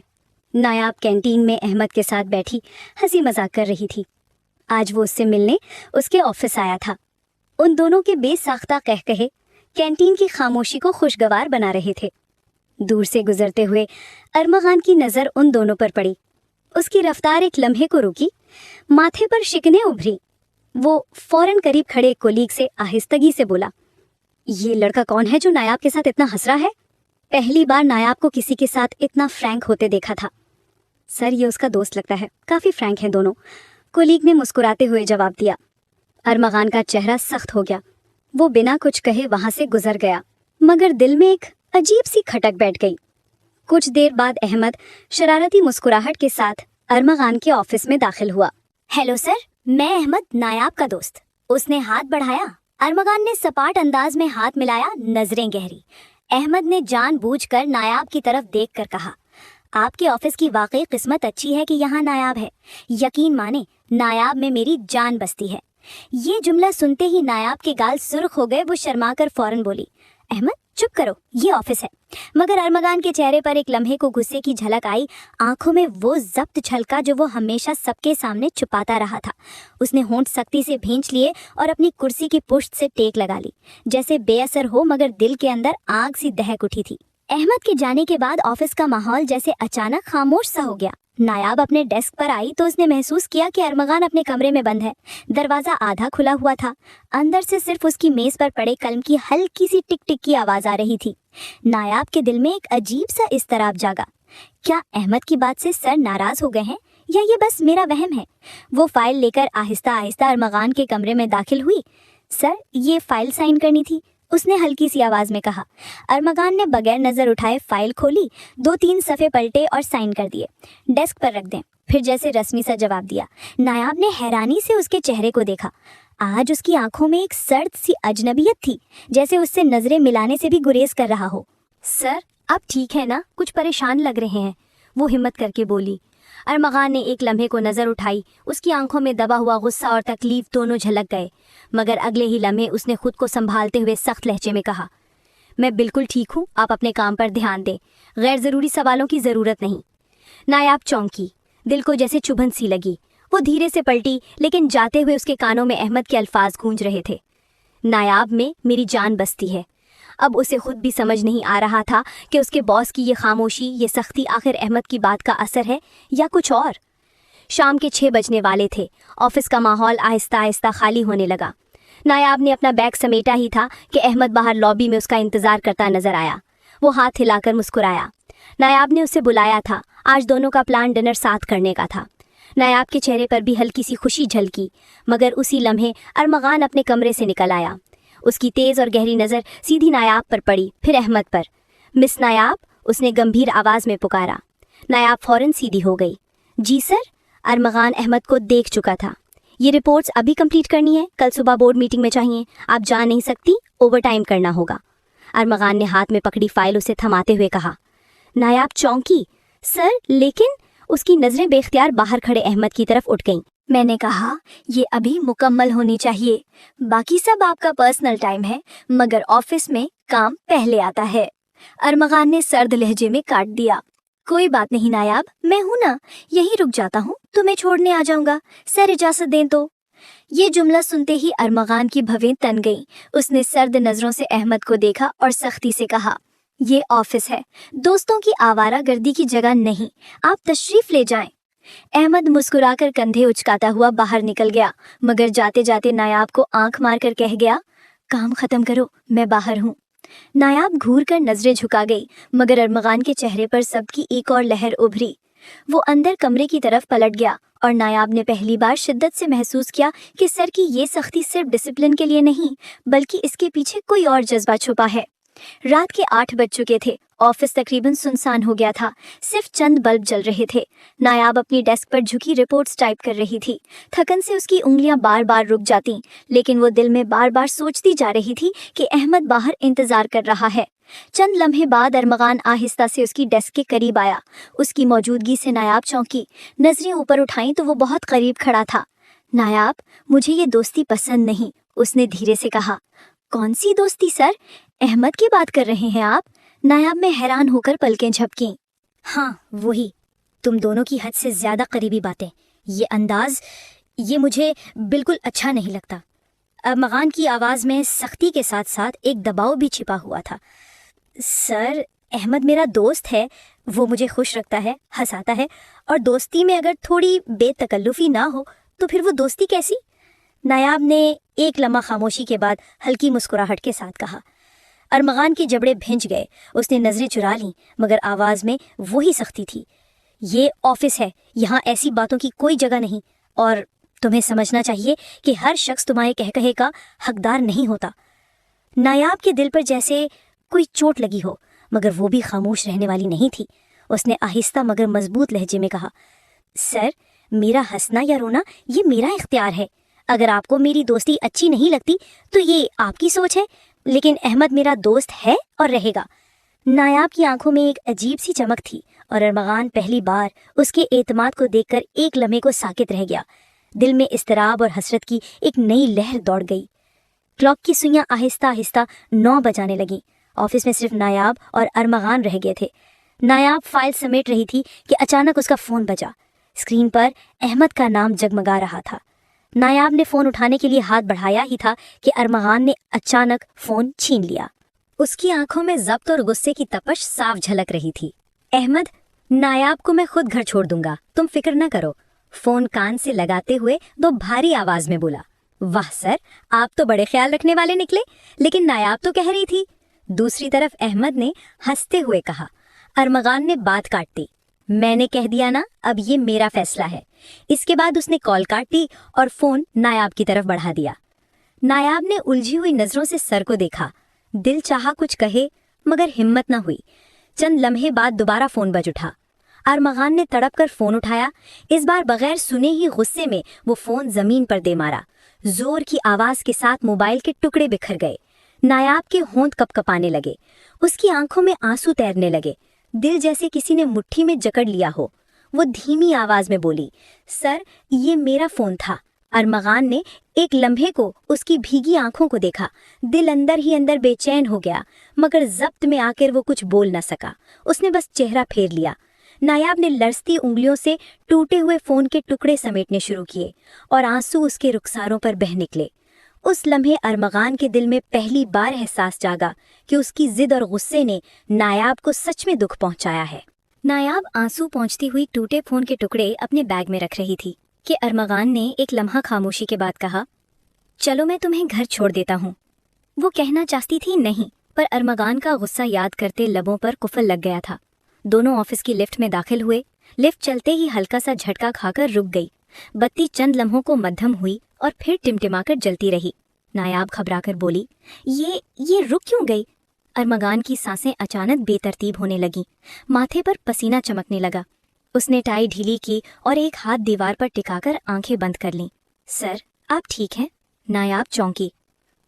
نایاب کینٹین میں احمد کے ساتھ بیٹھی ہنسی مذاق کر رہی تھی۔ آج وہ اس سے ملنے اس کے آفس آیا تھا۔ ان دونوں کے بے ساختہ قہقہے کینٹین کی خاموشی کو خوشگوار بنا رہے تھے۔ دور سے گزرتے ہوئے ارمغان کی نظر ان دونوں پر پڑی۔ اس کی رفتار ایک لمحے کو رکی، ماتھے پر شکنیں ابھری۔ وہ فوراً قریب کھڑے کولیگ سے آہستگی سے بولا، یہ لڑکا کون ہے جو نایاب کے ساتھ اتنا ہنس رہا ہے؟ پہلی بار نایاب کو کسی کے ساتھ اتنا فرینک ہوتے دیکھا تھا۔ سر، یہ اس کا دوست لگتا ہے، کافی فرینک ہیں دونوں، کولیگ نے مسکراتے ہوئے جواب دیا۔ ارمغان کا چہرہ سخت ہو گیا۔ وہ بنا کچھ کہے وہاں سے گزر گیا، مگر دل میں ایک عجیب سی کھٹک بیٹھ گئی۔ کچھ دیر بعد احمد شرارتی مسکراہٹ کے ساتھ ارمغان کے آفس میں داخل ہوا۔ ہیلو سر، میں احمد، نایاب کا دوست۔ اس نے ہاتھ بڑھایا۔ ارمغان نے سپاٹ انداز میں ہاتھ ملایا، نظریں گہری۔ احمد نے جان بوجھ کر نایاب کی طرف دیکھ کر کہا، آپ کے آفس کی واقعی قسمت اچھی ہے کہ یہاں نایاب ہے۔ یقین مانے، نایاب میں میری جان بستی ہے۔ یہ جملہ سنتے ہی نایاب کے گال سرخ ہو گئے۔ وہ شرما کر فوراً بولی، احمد چپ کرو، یہ آفس ہے۔ مگر ارمغان کے چہرے پر ایک لمحے کو غصے کی جھلک آئی، آنکھوں میں وہ ضبط چھلکا جو وہ ہمیشہ سب کے سامنے چھپاتا رہا تھا۔ اس نے ہونٹ سختی سے بھینچ لیے اور اپنی کرسی کی پشت سے ٹیک لگا لی، جیسے بے اثر ہو، مگر دل کے اندر آگ سی دہک اٹھی تھی۔ احمد کے جانے کے بعد آفس کا ماحول جیسے اچانک خاموش سا ہو گیا۔ نایاب اپنے ڈیسک پر آئی تو اس نے محسوس کیا کہ ارمغان اپنے کمرے میں بند ہے۔ دروازہ آدھا کھلا ہوا تھا، اندر سے صرف اس کی میز پر پڑے قلم کی ہلکی سی ٹک ٹک کی آواز آ رہی تھی۔ نایاب کے دل میں ایک عجیب سا اضطراب جاگا۔ کیا احمد کی بات سے سر ناراض ہو گئے ہیں یا یہ بس میرا وہم ہے؟ وہ فائل لے کر آہستہ آہستہ ارمغان کے کمرے میں داخل ہوئی۔ سر، یہ فائل سائن کرنی تھی، اس نے ہلکی سی آواز میں کہا۔ ارمغان نے بغیر نظر اٹھائے فائل کھولی، 2-3 صفحے پلٹے اور سائن کر دیے۔ ڈیسک پر رکھ دیں، پھر جیسے رسمی سا جواب دیا۔ نایاب نے حیرانی سے اس کے چہرے کو دیکھا۔ آج اس کی آنکھوں میں ایک سرد سی اجنبیت تھی، جیسے اس سے نظریں ملانے سے بھی گریز کر رہا ہو۔ سر، اب ٹھیک ہے نا؟ کچھ پریشان لگ رہے ہیں، وہ ہمت کر کے بولی۔ ارمغان نے ایک لمحے کو نظر اٹھائی، اس کی آنکھوں میں دبا ہوا غصہ اور تکلیف دونوں جھلک گئے، مگر اگلے ہی لمحے اس نے خود کو سنبھالتے ہوئے سخت لہجے میں کہا، میں بالکل ٹھیک ہوں، آپ اپنے کام پر دھیان دیں، غیر ضروری سوالوں کی ضرورت نہیں۔ نایاب چونکی، دل کو جیسے چبھن سی لگی۔ وہ دھیرے سے پلٹی، لیکن جاتے ہوئے اس کے کانوں میں احمد کے الفاظ گونج رہے تھے، نایاب میں میری جان بستی ہے۔ اب اسے خود بھی سمجھ نہیں آ رہا تھا کہ اس کے باس کی یہ خاموشی، یہ سختی آخر احمد کی بات کا اثر ہے یا کچھ اور۔ شام کے 6 بجنے والے تھے۔ آفس کا ماحول آہستہ آہستہ خالی ہونے لگا۔ नायाब ने अपना बैग समेटा ही था कि अहमद बाहर लॉबी में उसका इंतजार करता नजर आया। वो हाथ हिलाकर मुस्कुराया। नायाब ने उसे बुलाया था। आज दोनों का प्लान डिनर साथ करने का था। नायाब के चेहरे पर भी हल्की सी खुशी झलकी, मगर उसी लम्हे अरमगान अपने कमरे से निकल आया। उसकी तेज और गहरी नज़र सीधी नायाब पर पड़ी, फिर अहमद पर। मिस नायाब, उसने गंभीर आवाज़ में पुकारा। नायाब फौरन सीधी हो गई। जी सर। अरमगान अहमद को देख चुका था। ये रिपोर्ट्स अभी कंप्लीट करनी है, कल सुबह बोर्ड मीटिंग में चाहिए। आप जा नहीं सकती, ओवर टाइम करना होगा। अरमगान ने हाथ में पकड़ी फाइल उसे थमाते हुए कहा। नायाब चौंकी। सर, लेकिन उसकी नज़रें बेख्तियार बाहर खड़े अहमद की तरफ उठ गईं। मैंने कहा ये अभी मुकम्मल होनी चाहिए, बाकी सब आपका पर्सनल टाइम है, मगर ऑफिस में काम पहले आता है। अरमगान ने सर्द लहजे में काट दिया। कोई बात नहीं नायाब, मैं हूं ना, यहीं रुक जाता हूं, तुम्हें छोड़ने आ जाऊंगा। सर इजाजत दें तो। ये जुमला सुनते ही अरमगान की भवें तन गईं। उसने सर्द नजरों से अहमद को देखा और सख्ती से कहा, ये ऑफिस है, दोस्तों की आवारागर्दी की जगह नहीं, आप तशरीफ ले जाएं। अहमद मुस्कुराकर कंधे उचकाता हुआ बाहर निकल गया, मगर जाते जाते नायाब को आंख मारकर कह गया, काम खत्म करो, मैं बाहर हूँ। नायाब घूर कर नजरें झुका गई, मगर अरमगान के चेहरे पर सबकी एक और लहर उभरी। वो अंदर कमरे की तरफ पलट गया और नायाब ने पहली बार शिद्दत से महसूस किया कि सर की ये सख्ती सिर्फ डिसिप्लिन के लिए नहीं, बल्कि इसके पीछे कोई और जज्बा छुपा है। रात के 8 बज चुके थे। ऑफिस तकरीबन सुनसान हो गया था, सिर्फ चंद बल्ब जल रहे थे। नायाब अपनी डेस्क पर झुकी रिपोर्ट्स टाइप कर रही थी। थकन से उसकी उंगलियां बार बार रुक जाती, लेकिन वो दिल में बार बार सोचती जा रही थी कि अहमद बाहर इंतजार कर रहा है। चंद लम्हे बाद अरमगान आहिस्ता से उसकी डेस्क के करीब आया। उसकी मौजूदगी से नायाब चौंकी। नजरें ऊपर उठाई तो वो बहुत करीब खड़ा था। नायाब, मुझे ये दोस्ती पसंद नहीं, उसने धीरे से कहा। कौन सी दोस्ती सर? अहमद की बात कर रहे हैं आप? नायाब में हैरान होकर पलकें झपकीं। हाँ वही, तुम दोनों की हद से ज्यादा करीबी बातें, ये अंदाज, ये मुझे बिल्कुल अच्छा नहीं लगता। अरमगान की आवाज़ में सख्ती के साथ साथ एक दबाव भी छिपा हुआ था। सर, अहमद मेरा दोस्त है, वो मुझे खुश रखता है, हंसाता है, और दोस्ती में अगर थोड़ी बेतकल्लुफ़ी ना हो तो फिर वो दोस्ती कैसी? नायाब ने एक लम्हा खामोशी के बाद हल्की मुस्कुराहट के साथ कहा। अरमगान के जबड़े भिंच गए। उसने नजरें चुरा लीं, मगर आवाज़ में वही सख्ती थी। ये ऑफिस है, यहाँ ऐसी बातों की कोई जगह नहीं, और तुम्हें समझना चाहिए कि हर शख्स तुम्हारे कहकहे का हकदार नहीं होता। नायाब के दिल पर जैसे कोई चोट लगी हो, मगर वो भी खामोश रहने वाली नहीं थी। उसने आहिस्ता मगर मजबूत लहजे में कहा, सर, मेरा हंसना या रोना ये मेरा इख्तियार है। अगर आपको मेरी दोस्ती अच्छी नहीं लगती तो ये आपकी सोच है, लेकिन अहमद मेरा दोस्त है और रहेगा। नायाब की आंखों में एक अजीब सी चमक थी और अरमगान पहली बार उसके एतमाद को देखकर एक लम्हे को साकित रह गया। दिल में इस्तराब और हसरत की एक नई लहर दौड़ गई। क्लॉक की सुइयां आहिस्ता आहिस्ता 9 बजाने लगी। ऑफिस में सिर्फ नायाब और अरमगान रह गए थे। नायाब फाइल समेट रही थी कि अचानक उसका फ़ोन बजा। स्क्रीन पर अहमद का नाम जगमगा रहा था। नायाब ने फ़ोन उठाने के लिए हाथ बढ़ाया ही था कि अरमगान ने अचानक फ़ोन छीन लिया। उसकी आंखों में ज़ब्त और गुस्से की तपश साफ झलक रही थी। अहमद, नायाब को मैं खुद घर छोड़ दूंगा, तुम फिक्र न करो। फ़ोन कान से लगाते हुए दो भारी आवाज़ में बोला। वाह सर, आप तो बड़े ख्याल रखने वाले निकले, लेकिन नायाब तो कह रही थी। दूसरी तरफ अहमद ने हंसते हुए कहा। अरमगान ने बात काट दी। मैंने कह दिया ना, अब ये मेरा फैसला है। इसके बाद उसने कॉल काट दी और फ़ोन नायाब की तरफ बढ़ा दिया। नायाब ने उलझी हुई नज़रों से सर को देखा। दिल चाहा कुछ कहे, मगर हिम्मत न हुई। चंद लम्हे बाद दोबारा फ़ोन बज उठा। अरमगान ने तड़प कर फ़ोन उठाया। इस बार बगैर सुने ही गुस्से में वो फ़ोन ज़मीन पर दे मारा। जोर की आवाज़ के साथ मोबाइल के टुकड़े बिखर गए। नायाब के होंठ कपकपाने लगे। उसकी आंखों में आंसू तैरने लगे। दिल जैसे किसी ने मुट्ठी में जकड़ लिया हो। वो धीमी आवाज़ में बोली, सर, ये मेरा फ़ोन था। अरमगान ने एक लम्हे को उसकी भीगी आंखों को देखा। दिल अंदर ही अंदर बेचैन हो गया, मगर ज़ब्त में आकर वो कुछ बोल न सका। उसने बस चेहरा फेर लिया। नायाब ने लरसती उंगलियों से टूटे हुए फ़ोन के टुकड़े समेटने शुरू किए और आंसू उसके रुखसारों पर बह निकले। उस लम्हे अरमगान के दिल में पहली बार एहसास जागा कि उसकी जिद और गुस्से ने नायाब को सच में दुख पहुंचाया है। नायाब आंसू पहुंचती हुई टूटे फ़ोन के टुकड़े अपने बैग में रख रही थी कि अरमगान ने एक लम्हा खामोशी के बाद कहा, चलो मैं तुम्हें घर छोड़ देता हूँ। वो कहना चाहती थी नहीं, पर अरमगान का गुस्सा याद करते लबों पर कुफल लग गया था। दोनों ऑफिस की लिफ्ट में दाखिल हुए। लिफ्ट चलते ही हल्का सा झटका खाकर रुक गई। बत्ती चंद लम्हों को मध्यम हुई और फिर टिमटिमाकर जलती रही। नायाब घबराकर बोली, ये रुक क्यों गई? अरमगान की सांसें अचानक बेतरतीब होने लगीं। माथे पर पसीना चमकने लगा। उसने टाई ढीली की और एक हाथ दीवार पर टिकाकर आंखें बंद कर लीं। सर, आप ठीक हैं? नायाब चौंकी।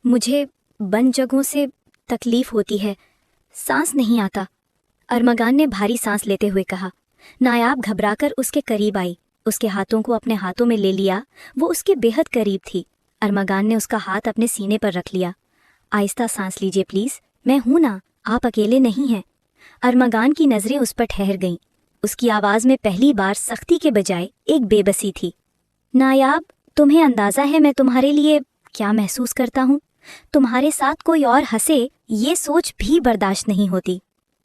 मुझे बंद जगहों से तकलीफ होती है, सांस नहीं आता, अरमगान ने भारी सांस लेते हुए कहा। नायाब घबराकर उसके करीब आई, उसके हाथों को अपने हाथों में ले लिया। वो उसके बेहद करीब थी। अरमगान ने उसका हाथ अपने सीने पर रख लिया। आहिस्ता सांस लीजिए प्लीज, मैं हूं ना, आप अकेले नहीं हैं। अरमगान की नजरें उस पर ठहर गईं। उसकी आवाज में पहली बार सख्ती के बजाय एक बेबसी थी। नायाब, तुम्हें अंदाजा है मैं तुम्हारे लिए क्या महसूस करता हूँ? तुम्हारे साथ कोई और हंसे, ये सोच भी बर्दाश्त नहीं होती।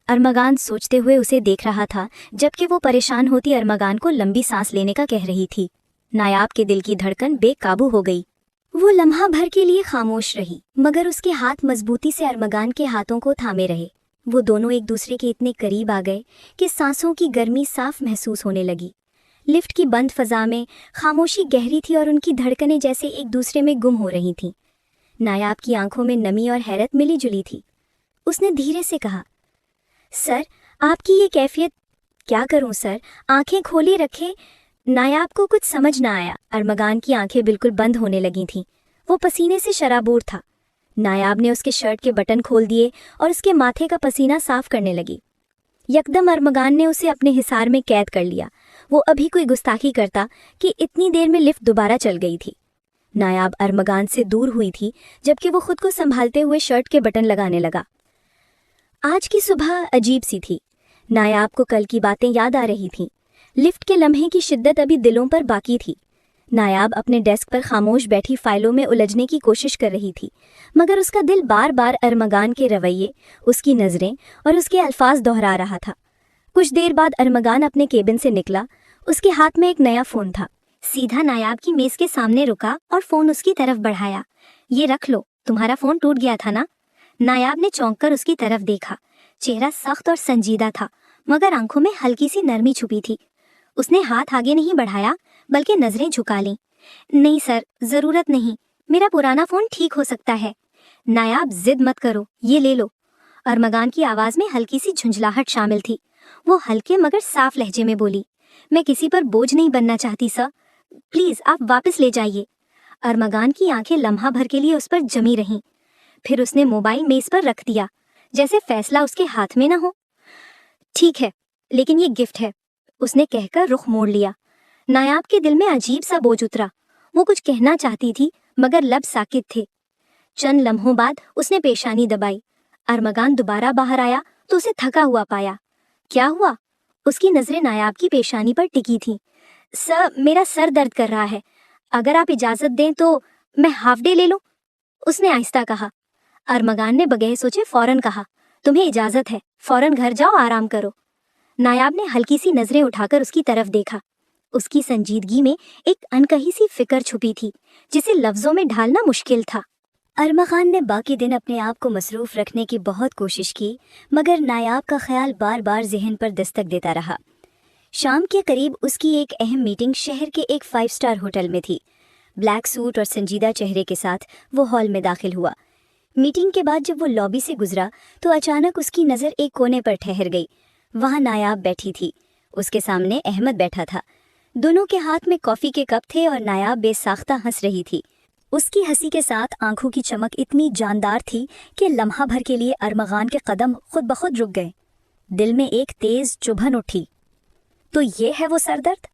अरमगान सोचते हुए उसे देख रहा था, जबकि वो परेशान होती अरमगान को लंबी सांस लेने का कह रही थी। नायाब के दिल की धड़कन बेकाबू हो गई। वो लम्हा भर के लिए खामोश रही, मगर उसके हाथ मजबूती से अरमगान के हाथों को थामे रहे। वो दोनों एक दूसरे के इतने करीब आ गए कि सांसों की गर्मी साफ महसूस होने लगी। लिफ्ट की बंद फजा में खामोशी गहरी थी और उनकी धड़कनें जैसे एक दूसरे में गुम हो रही थीं। नायाब की आंखों में नमी और हैरत मिली जुली थी। उसने धीरे से कहा, सर, आपकी ये कैफियत, क्या करूं सर, आंखें खोली रखे। नायाब को कुछ समझ ना आया। अरमगान की आंखें बिल्कुल बंद होने लगी थीं। वो पसीने से शराबूर था। नायाब ने उसके शर्ट के बटन खोल दिए और उसके माथे का पसीना साफ करने लगी। यकदम अरमगान ने उसे अपने हिसार में कैद कर लिया। वो अभी कोई गुस्ताखी करता कि इतनी देर में लिफ्ट दोबारा चल गई थी। नायाब अरमगान से दूर हुई थी, जबकि वो खुद को संभालते हुए शर्ट के बटन लगाने लगा। आज की सुबह अजीब सी थी। नायाब को कल की बातें याद आ रही थीं। लिफ्ट के लम्हे की शिद्दत अभी दिलों पर बाकी थी। नायाब अपने डेस्क पर खामोश बैठी फाइलों में उलझने की कोशिश कर रही थी, मगर उसका दिल बार बार अरमगान के रवैये, उसकी नज़रें और उसके अल्फाज दोहरा रहा था। कुछ देर बाद अरमगान अपने केबिन से निकला। उसके हाथ में एक नया फ़ोन था। सीधा नायाब की मेज़ के सामने रुका और फ़ोन उसकी तरफ बढ़ाया। ये रख लो, तुम्हारा फ़ोन टूट गया था ना? नायाब ने चौंक कर उसकी तरफ देखा। चेहरा सख्त और संजीदा था, मगर आंखों में हल्की सी नरमी छुपी थी। उसने हाथ आगे नहीं बढ़ाया, बल्कि नजरें झुका लीं। नहीं सर, जरूरत नहीं, मेरा पुराना फोन ठीक हो सकता है। नायाब, जिद मत करो, ये ले लो। अरमगान की आवाज में हल्की सी झुंझलाहट शामिल थी। वो हल्के मगर साफ लहजे में बोली, मैं किसी पर बोझ नहीं बनना चाहती सर, प्लीज आप वापस ले जाइए। अरमगान की आंखें लम्हा भर के लिए उस पर जमी रहीं। फिर उसने मोबाइल मेज पर रख दिया, जैसे फैसला उसके हाथ में न हो। ठीक है, लेकिन ये गिफ्ट है, उसने कहकर रुख मोड़ लिया। नायाब के दिल में अजीब सा बोझ उतरा। वो कुछ कहना चाहती थी, मगर लब साकित थे। चंद लम्हों बाद उसने पेशानी दबाई। अरमगान दोबारा बाहर आया तो उसे थका हुआ पाया। क्या हुआ? उसकी नजरें नायाब की पेशानी पर टिकी थीं। सर, मेरा सर दर्द कर रहा है, अगर आप इजाजत दें तो मैं हाफ डे ले लूं, उसने आहिस्ता कहा। अरमगान ने बगैर सोचे फौरन कहा, तुम्हें इजाजत है, फौरन घर जाओ, आराम करो। नायाब ने हल्की सी नजरें उठाकर उसकी तरफ देखा। उसकी संजीदगी में एक अनकही सी फिक्र छुपी थी, जिसे लफ्जों में ढालना मुश्किल था। अरमगान ने बाकी दिन अपने आप को मसरूफ रखने की बहुत कोशिश की, मगर नायाब का ख्याल बार बार जहन पर दस्तक देता रहा। शाम के करीब उसकी एक अहम मीटिंग शहर के एक 5 स्टार होटल में थी। ब्लैक सूट और संजीदा चेहरे के साथ वो हॉल में दाखिल हुआ। मीटिंग के बाद जब वो लॉबी से गुजरा तो अचानक उसकी नज़र एक कोने पर ठहर गई। वहाँ नायाब बैठी थी। उसके सामने अहमद बैठा था। दोनों के हाथ में कॉफ़ी के कप थे और नायाब बेसाख्ता हंस रही थी। उसकी हंसी के साथ आंखों की चमक इतनी जानदार थी कि लम्हा भर के लिए अरमगान के कदम खुद ब खुद रुक गए। दिल में एक तेज चुभन उठी। तो ये है वो सरदर्द?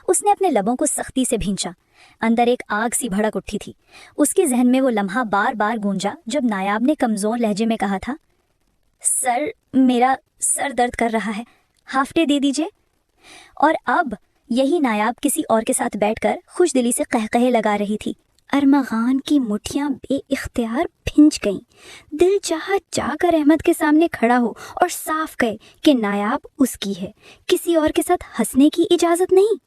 उसने अपने लबों को सख्ती से भींचा। अंदर एक आग सी भड़क उठी थी। उसके जहन में वो लम्हा बार बार गूंजा जब नायाब ने कमज़ोर लहजे में कहा था, सर, मेरा सर दर्द कर रहा है, हाफ डे दे दीजिए। और अब यही नायाब किसी और के साथ बैठकर खुशदिली से कहकहे लगा रही थी। अरमगान की मुट्ठियां बेइख्तियार भिंच गईं। दिल चाहा जाकर अहमद के सामने खड़ा हो और साफ कहे कि नायाब उसकी है, किसी और के साथ हंसने की इजाज़त नहीं।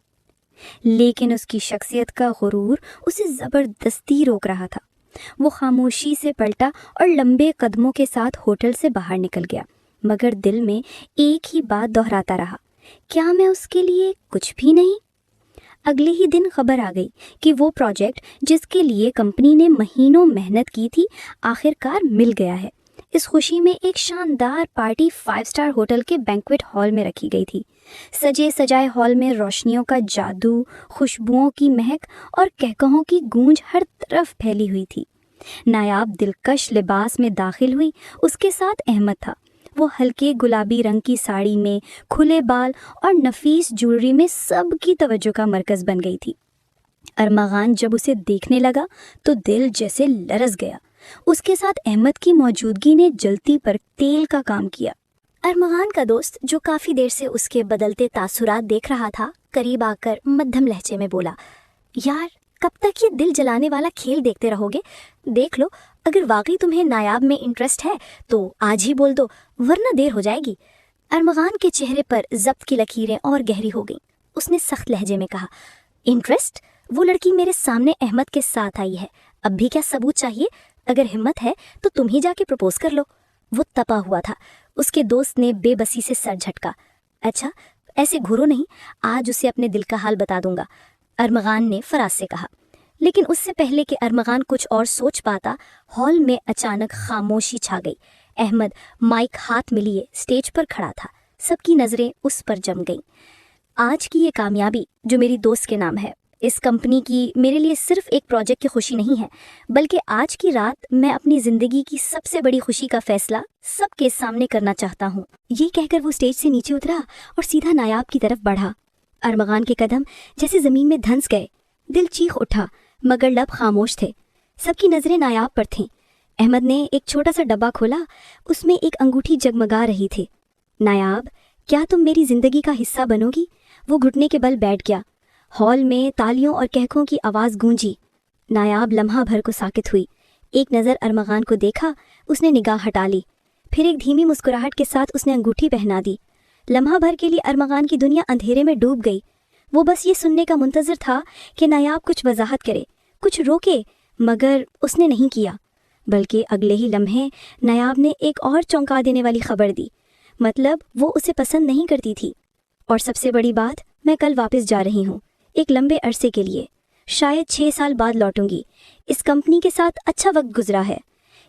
लेकिन उसकी शख्सियत का गुरूर उसे ज़बरदस्ती रोक रहा था। وہ خاموشی سے پلٹا اور لمبے قدموں کے ساتھ ہوٹل سے باہر نکل گیا، مگر دل میں ایک ہی بات دہراتا رہا، کیا میں اس کے لیے کچھ بھی نہیں؟ اگلے ہی دن خبر آ گئی کہ وہ پروجیکٹ جس کے لیے کمپنی نے مہینوں محنت کی تھی آخر کار مل گیا ہے۔ اس خوشی میں ایک شاندار پارٹی 5 اسٹار ہوٹل کے بینکویٹ ہال میں رکھی گئی تھی۔ سجے سجائے ہال میں روشنیوں کا جادو، خوشبوؤں کی مہک اور کہکہوں کی گونج ہر طرف پھیلی ہوئی تھی۔ نایاب دلکش لباس میں داخل ہوئی، اس کے ساتھ احمد تھا۔ وہ ہلکے گلابی رنگ کی ساڑی میں، کھلے بال اور نفیس جولری میں سب کی توجہ کا مرکز بن گئی تھی۔ ارمغان جب اسے دیکھنے لگا تو دل جیسے لرز گیا۔ اس کے ساتھ احمد کی موجودگی نے جلتی پر تیل کا کام کیا۔ ارمغان کا دوست، جو کافی دیر سے اس کے بدلتے تاثرات دیکھ رہا تھا، قریب آ کر مدھم لہجے میں بولا، یار کب تک یہ دل جلانے والا کھیل دیکھتے رہو گے؟ دیکھ لو، اگر واقعی تمہیں نایاب میں انٹرسٹ ہے تو آج ہی بول دو، ورنہ دیر ہو جائے گی۔ ارمغان کے چہرے پر ضبط کی لکیریں اور گہری ہو گئیں۔ اس نے سخت لہجے میں کہا، انٹرسٹ؟ وہ لڑکی میرے سامنے احمد کے ساتھ آئی ہے، اب بھی کیا ثبوت چاہیے؟ اگر ہمت ہے تو تم ہی جا کے پرپوز کر لو۔ وہ تپا ہوا تھا۔ اس کے دوست نے بے بسی سے سر جھٹکا۔ اچھا، ایسے گھرو نہیں، آج اسے اپنے دل کا حال بتا دوں گا، ارمغان نے فراز سے کہا۔ لیکن اس سے پہلے کہ ارمغان کچھ اور سوچ پاتا، ہال میں اچانک خاموشی چھا گئی۔ احمد مائک ہاتھ میں لیے اسٹیج پر کھڑا تھا، سب کی نظریں اس پر جم گئیں۔ آج کی یہ کامیابی جو میری دوست کے نام ہے، اس کمپنی کی میرے لیے صرف ایک پروجیکٹ کی خوشی نہیں ہے، بلکہ آج کی رات میں اپنی زندگی کی سب سے بڑی خوشی کا فیصلہ سب کے سامنے کرنا چاہتا ہوں۔ یہ کہہ کر وہ اسٹیج سے نیچے اترا اور سیدھا نایاب کی طرف بڑھا۔ ارمغان کے قدم جیسے زمین میں دھنس گئے۔ دل چیخ اٹھا، مگر لب خاموش تھے۔ سب کی نظریں نایاب پر تھیں۔ احمد نے ایک چھوٹا سا ڈبہ کھولا، اس میں ایک انگوٹھی جگمگا رہی تھی۔ نایاب، کیا تم میری زندگی کا حصہ بنو گی؟ وہ گھٹنے کے بل بیٹھ گیا۔ ہال میں تالیوں اور کہکوں کی آواز گونجی۔ نایاب لمحہ بھر کو ساکت ہوئی۔ ایک نظر ارمغان کو دیکھا، اس نے نگاہ ہٹا لی، پھر ایک دھیمی مسکراہٹ کے ساتھ اس نے انگوٹھی پہنا دی۔ لمحہ بھر کے لیے ارمغان کی دنیا اندھیرے میں ڈوب گئی۔ وہ بس یہ سننے کا منتظر تھا کہ نایاب کچھ وضاحت کرے، کچھ روکے، مگر اس نے نہیں کیا۔ بلکہ اگلے ہی لمحے نایاب نے ایک اور چونکا دینے والی خبر دی، مطلب وہ اسے پسند نہیں کرتی تھی۔ اور سب سے بڑی بات، میں کل واپس جا رہی ہوں، ایک لمبے عرصے کے لیے، شاید 6 سال بعد لوٹوں گی۔ اس کمپنی کے ساتھ اچھا وقت گزرا ہے۔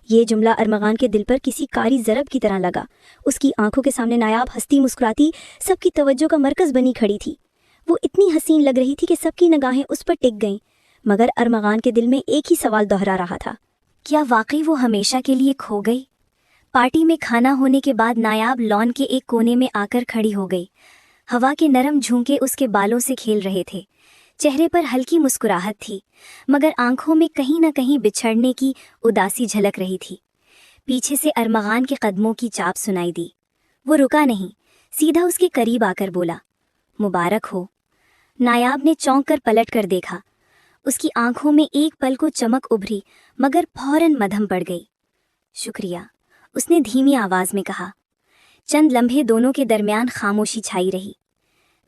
یہ جملہ ارمغان کے دل پر کسی کاری ضرب کی طرح لگا۔ اس کی آنکھوں کے سامنے نایاب ہستی مسکراتی سب کی توجہ کا مرکز بنی کھڑی تھی۔ وہ اتنی حسین لگ رہی تھی کہ سب کی نگاہیں اس پر ٹک گئیں، مگر ارمغان کے دل میں ایک ہی سوال دہرا رہا تھا، کیا واقعی وہ ہمیشہ کے لیے کھو گئی؟ پارٹی میں کھانا ہونے کے بعد نایاب لان کے ایک کونے میں آ کر کھڑی ہو گئی۔ ہوا کے نرم جھونکے اس کے بالوں سے کھیل رہے تھے، چہرے پر ہلکی مسکراہٹ تھی، مگر آنکھوں میں کہیں نہ کہیں بچھڑنے کی اداسی جھلک رہی تھی۔ پیچھے سے ارمغان کے قدموں کی چاپ سنائی دی۔ وہ رکا نہیں، سیدھا اس کے قریب آ کر بولا، مبارک ہو۔ نایاب نے چونک کر پلٹ کر دیکھا۔ اس کی آنکھوں میں ایک پل کو چمک ابھری، مگر فوراً مدھم پڑ گئی۔ شکریہ، اس نے دھیمی آواز میں کہا۔ چند لمحے دونوں کے درمیان خاموشی چھائی رہی۔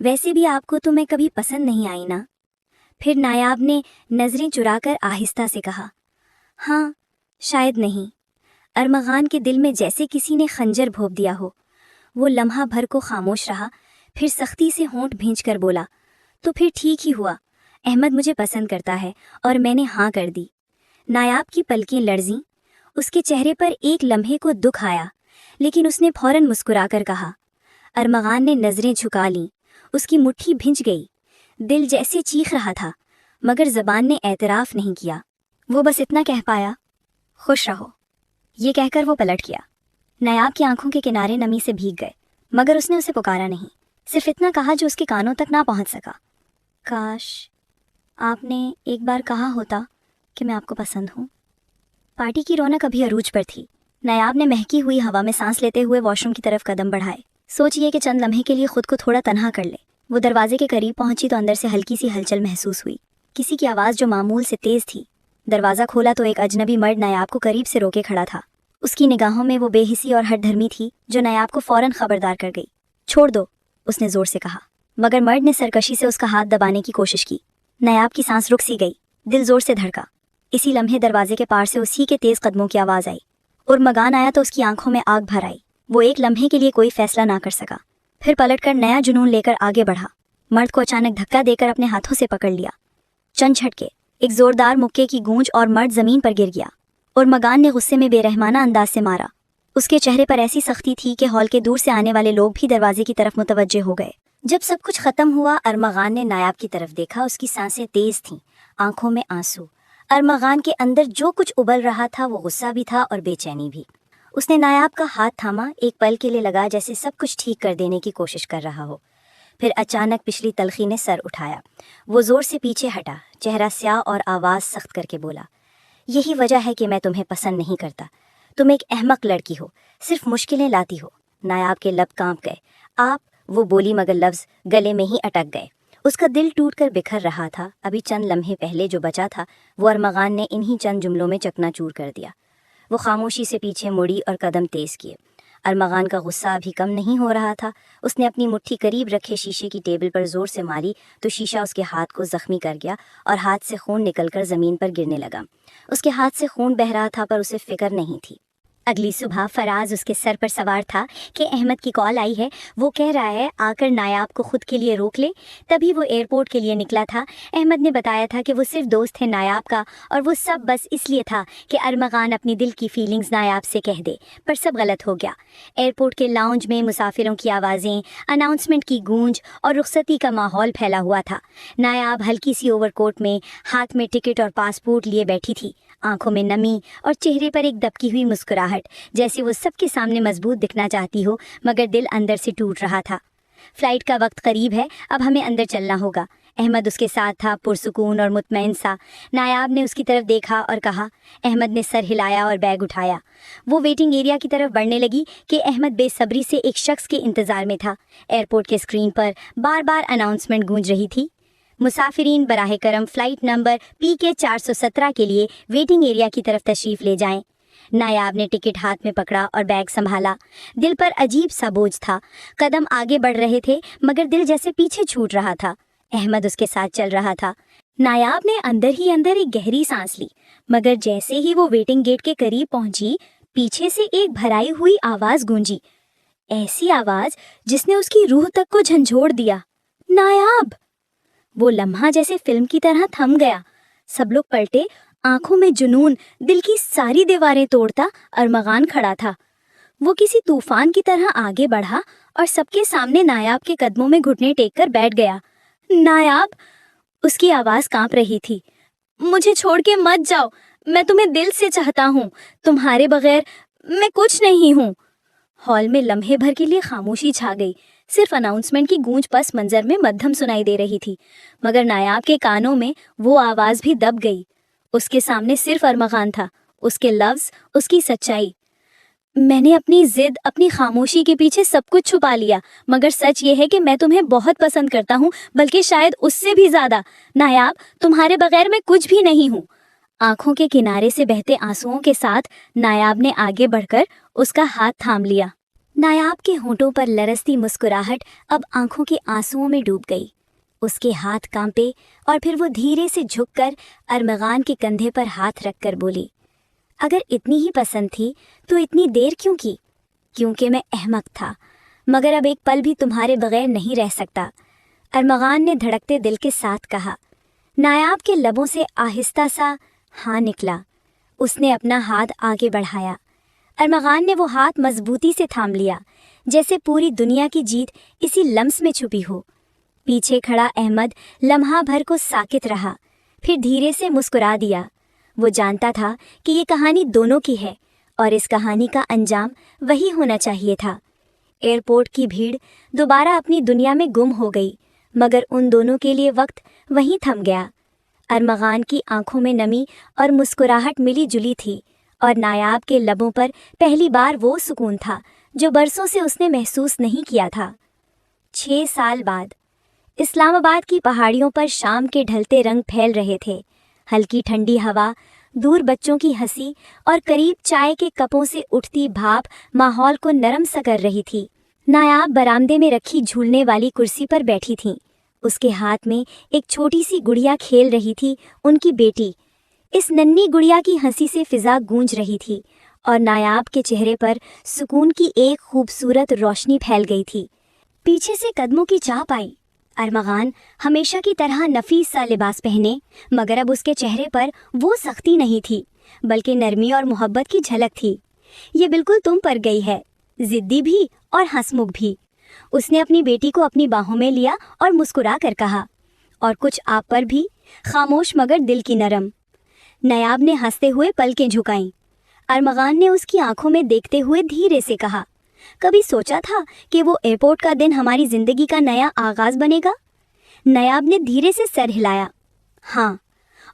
ویسے بھی آپ کو تو میں کبھی پسند نہیں آئی نا؟ پھر نایاب نے نظریں چرا کر آہستہ سے کہا، ہاں، شاید نہیں۔ ارمغان کے دل میں جیسے کسی نے خنجر بھونپ دیا ہو۔ وہ لمحہ بھر کو خاموش رہا، پھر سختی سے ہونٹ بھینچ کر بولا، تو پھر ٹھیک ہی ہوا، احمد مجھے پسند کرتا ہے اور میں نے ہاں کر دی۔ نایاب کی پلکیں لرزیں، اس کے چہرے پر ایک لمحے کو دکھ آیا، لیکن اس نے فوراً مسکرا کر کہا۔ ارمغان نے نظریں جھکا لیں، اس کی مٹھی بھنج گئی، دل جیسے چیخ رہا تھا، مگر زبان نے اعتراف نہیں کیا۔ وہ بس اتنا کہہ پایا، خوش رہو۔ یہ کہہ کر وہ پلٹ گیا۔ نایاب کی آنکھوں کے کنارے نمی سے بھیگ گئے، مگر اس نے اسے پکارا نہیں، صرف اتنا کہا جو اس کے کانوں تک نہ پہنچ سکا، کاش آپ نے ایک بار کہا ہوتا کہ میں آپ کو پسند ہوں۔ پارٹی کی رونق ابھی عروج پر تھی۔ نایاب نے مہکی ہوئی ہوا میں سانس لیتے ہوئے واش روم کی طرف قدم بڑھائے۔ سوچئے کہ چند لمحے کے لیے خود کو تھوڑا تنہا کر لے۔ وہ دروازے کے قریب پہنچی تو اندر سے ہلکی سی ہلچل محسوس ہوئی، کسی کی آواز جو معمول سے تیز تھی۔ دروازہ کھولا تو ایک اجنبی مرد نایاب کو قریب سے روکے کھڑا تھا۔ اس کی نگاہوں میں وہ بے حسی اور ہٹ دھرمی تھی جو نایاب کو فوراً خبردار کر گئی۔ چھوڑ دو، اس نے زور سے کہا، مگر مرد نے سرکشی سے اس کا ہاتھ دبانے کی کوشش کی۔ نایاب کی سانس رک سی گئی، دل زور سے دھڑکا۔ इसी लम्हे दरवाजे के पार से उसी के तेज कदमों की आवाज़ आई और मगान आया तो उसकी आंखों में आग भर आई। वो एक लम्हे के लिए कोई फैसला ना कर सका, फिर पलटकर नया जुनून लेकर आगे बढ़ा। मर्द को अचानक धक्का देकर अपने हाथों से पकड़ लिया। चंद झटके, एक जोरदार मुक्के की गूंज और मर्द जमीन पर गिर गया और मगान ने गुस्से में बेरहमाना अंदाज से मारा। उसके चेहरे पर ऐसी सख्ती थी कि हॉल के दूर से आने वाले लोग भी दरवाजे की तरफ मुतवज्जे हो गए। जब सब कुछ खत्म हुआ, अरमगान ने नायाब की तरफ देखा। उसकी सांसें तेज थीं, आंखों में आंसू। अरमगान के अंदर जो कुछ उबल रहा था वो गुस्सा भी था और बेचैनी भी। उसने नायाब का हाथ थामा। एक पल के लिए लगा जैसे सब कुछ ठीक कर देने की कोशिश कर रहा हो। फिर अचानक पिछली तलखी ने सर उठाया। वो जोर से पीछे हटा, चेहरा स्याह और आवाज़ सख्त करके बोला, यही वजह है कि मैं तुम्हें पसंद नहीं करता। तुम एक अहमक लड़की हो, सिर्फ मुश्किलें लाती हो। नायाब के लब कांप गए। आप, वो बोली मगर लफ्ज़ गले में ही अटक गए। उसका दिल टूटकर बिखर रहा था। अभी चंद लम्हे पहले जो बचा था वो अरमगान ने इन्हीं चंद जुमलों में चकनाचूर कर दिया। वो खामोशी से पीछे मुड़ी और कदम तेज़ किए। अरमगान का गुस्सा अभी कम नहीं हो रहा था। उसने अपनी मुट्ठी करीब रखे शीशे की टेबल पर जोर से मारी तो शीशा उसके हाथ को जख्मी कर गया और हाथ से खून निकलकर ज़मीन पर गिरने लगा। उसके हाथ से खून बह रहा था पर उसे फिक्र नहीं थी। अगली सुबह फराज उसके सर पर सवार था कि अहमद की कॉल आई है। वो कह रहा है आकर नायाब को खुद के लिए रोक ले। तभी वो एयरपोर्ट के लिए निकला था। अहमद ने बताया था कि वो सिर्फ दोस्त है नायाब का और वो सब बस इसलिए था कि अरमगान अपनी दिल की फीलिंग्स नायाब से कह दे, पर सब गलत हो गया। एयरपोर्ट के लाउंज में मुसाफिरों की आवाज़ें, अनाउंसमेंट की गूंज और रुखसती का माहौल फैला हुआ था। नायाब हल्की सी ओवरकोट में, हाथ में टिकट और पासपोर्ट लिए बैठी थी, आंखों में नमी और चेहरे पर एक दबकी हुई मुस्कुराहट, जैसे वो सबके सामने मजबूत दिखना चाहती हो मगर दिल अंदर से टूट रहा था। फ्लाइट का वक्त करीब है, अब हमें अंदर चलना होगा। अहमद उसके साथ था, पुरसुकून और मुतमईन सा। नायाब ने उसकी तरफ देखा और कहा। अहमद ने सर हिलाया और बैग उठाया। वो वेटिंग एरिया की तरफ बढ़ने लगी कि अहमद बेसब्री से एक शख्स के इंतज़ार में था। एयरपोर्ट के स्क्रीन पर बार बार अनाउंसमेंट गूंज रही थी, मुसाफिरीन बराह करम फ्लाइट नंबर PK 417 के लिए वेटिंग एरिया की तरफ तशरीफ़ ले जाएं। नायाब ने टिकट हाथ में पकड़ा और बैग संभाला। दिल पर अजीब सा बोझ था। कदम आगे बढ़ रहे थे मगर दिल जैसे पीछे छूट रहा था। अहमद उसके साथ चल रहा था। नायाब ने अंदर ही अंदर एक गहरी सांस ली मगर जैसे ही वो वेटिंग गेट के करीब पहुंची, पीछे से एक भराई हुई आवाज़ गूंजी, ऐसी आवाज़ जिसने उसकी रूह तक को झंझोड़ दिया। नायाब! वो लम्हा जैसे फिल्म की तरह थम गया। सब लोग पलटे। आंखों में जुनून दिल की सारी दीवारें तोड़ता अरमगान खड़ा था। वो किसी तूफान की तरह आगे बढ़ा और सबके सामने नायाब के कदमों में घुटने टेक कर बैठ गया। नायाब! उसकी आवाज़ कांप रही थी। मुझे छोड़ के मत जाओ, मैं तुम्हें दिल से चाहता हूँ। तुम्हारे बगैर मैं कुछ नहीं हूँ। हॉल में लम्हे भर के लिए खामोशी छा गई। सिर्फ अनाउंसमेंट की गूंज पस मंजर में मध्यम सुनाई दे रही थी मगर नायाब के कानों में वो आवाज़ भी दब गई। उसके सामने सिर्फ अरमगान था, उसके लफ्ज़, उसकी सच्चाई। मैंने अपनी जिद, अपनी खामोशी के पीछे सब कुछ छुपा लिया मगर सच ये है कि मैं तुम्हें बहुत पसंद करता हूँ, बल्कि शायद उससे भी ज़्यादा। नायाब, तुम्हारे बगैर मैं कुछ भी नहीं हूँ। आंखों के किनारे से बहते आंसुओं के साथ नायाब ने आगे बढ़कर उसका हाथ थाम लिया। नायाब के होंठों पर लरसती मुस्कुराहट अब आंखों के आंसुओं में डूब गई। उसके हाथ कांपे और फिर वो धीरे से झुककर अरमगान के कंधे पर हाथ रखकर बोली, अगर इतनी ही पसंद थी तो इतनी देर क्यों की? क्योंकि मैं अहमक था, मगर अब एक पल भी तुम्हारे बगैर नहीं रह सकता। अरमगान ने धड़कते दिल के साथ कहा। नायाब के लबों से आहिस्ता सा हाँ निकला। उसने अपना हाथ आगे बढ़ाया। अरमगान ने वो हाथ मजबूती से थाम लिया, जैसे पूरी दुनिया की जीत इसी लम्स में छुपी हो। पीछे खड़ा अहमद लम्हा भर को साकित रहा, फिर धीरे से मुस्कुरा दिया। वो जानता था कि ये कहानी दोनों की है और इस कहानी का अंजाम वही होना चाहिए था। एयरपोर्ट की भीड़ दोबारा अपनी दुनिया में गुम हो गई मगर उन दोनों के लिए वक्त वहीं थम गया। अरमगान की आंखों में नमी और मुस्कुराहट मिली जुली थी और नायाब के लबों पर पहली बार वो सुकून था जो बरसों से उसने महसूस नहीं किया था। 6 साल बाद इस्लामाबाद की पहाड़ियों पर शाम के ढलते रंग फैल रहे थे। हल्की ठंडी हवा, दूर बच्चों की हंसी और करीब चाय के कपों से उठती भाप माहौल को नरम सा कर रही थी। नायाब बरामदे में रखी झूलने वाली कुर्सी पर बैठी थीं। उसके हाथ में एक छोटी सी गुड़िया खेल रही थी, उनकी बेटी। इस नन्ही गुड़िया की हंसी से फिजा गूंज रही थी और नायाब के चेहरे पर सुकून की एक खूबसूरत रोशनी फैल गई थी। पीछे से कदमों की चाप आई। अरमगान हमेशा की तरह नफीस सा लिबास पहने, मगर अब उसके चेहरे पर वो सख्ती नहीं थी, बल्कि नरमी और मोहब्बत की झलक थी। ये बिल्कुल तुम पर गई है, जिद्दी भी और हंसमुख भी। उसने अपनी बेटी को अपनी बाहों में लिया और मुस्कुरा कर कहा, और कुछ आप पर भी, खामोश मगर दिल की नरम। नायाब ने हंसते हुए पलकें झुकाईं। अरमगान ने उसकी आंखों में देखते हुए धीरे से कहा, कभी सोचा था कि वो एयरपोर्ट का दिन हमारी जिंदगी का नया आगाज बनेगा? नायाब ने धीरे से सर हिलाया। हाँ,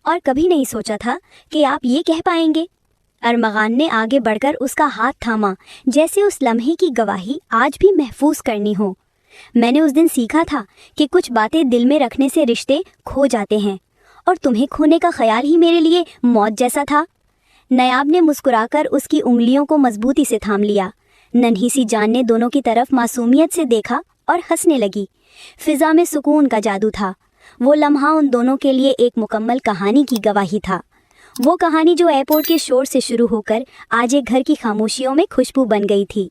और कभी नहीं सोचा था कि आप ये कह पाएंगे। अरमगान ने आगे बढ़कर उसका हाथ थामा, जैसे उस लम्हे की गवाही आज भी महफूज करनी हो। मैंने उस दिन सीखा था कि कुछ बातें दिल में रखने से रिश्ते खो जाते हैं, और तुम्हें खोने का ख्याल ही मेरे लिए मौत जैसा था। नायाब ने मुस्कुराकर उसकी उंगलियों को मजबूती से थाम लिया। नन्ही सी जान ने दोनों की तरफ मासूमियत से देखा और हंसने लगी। फिजा में सुकून का जादू था। वो लम्हा उन दोनों के लिए एक मुकम्मल कहानी की गवाही था। वो कहानी जो एयरपोर्ट के शोर से शुरू होकर आज एक घर की खामोशियों में खुशबू बन गई थी।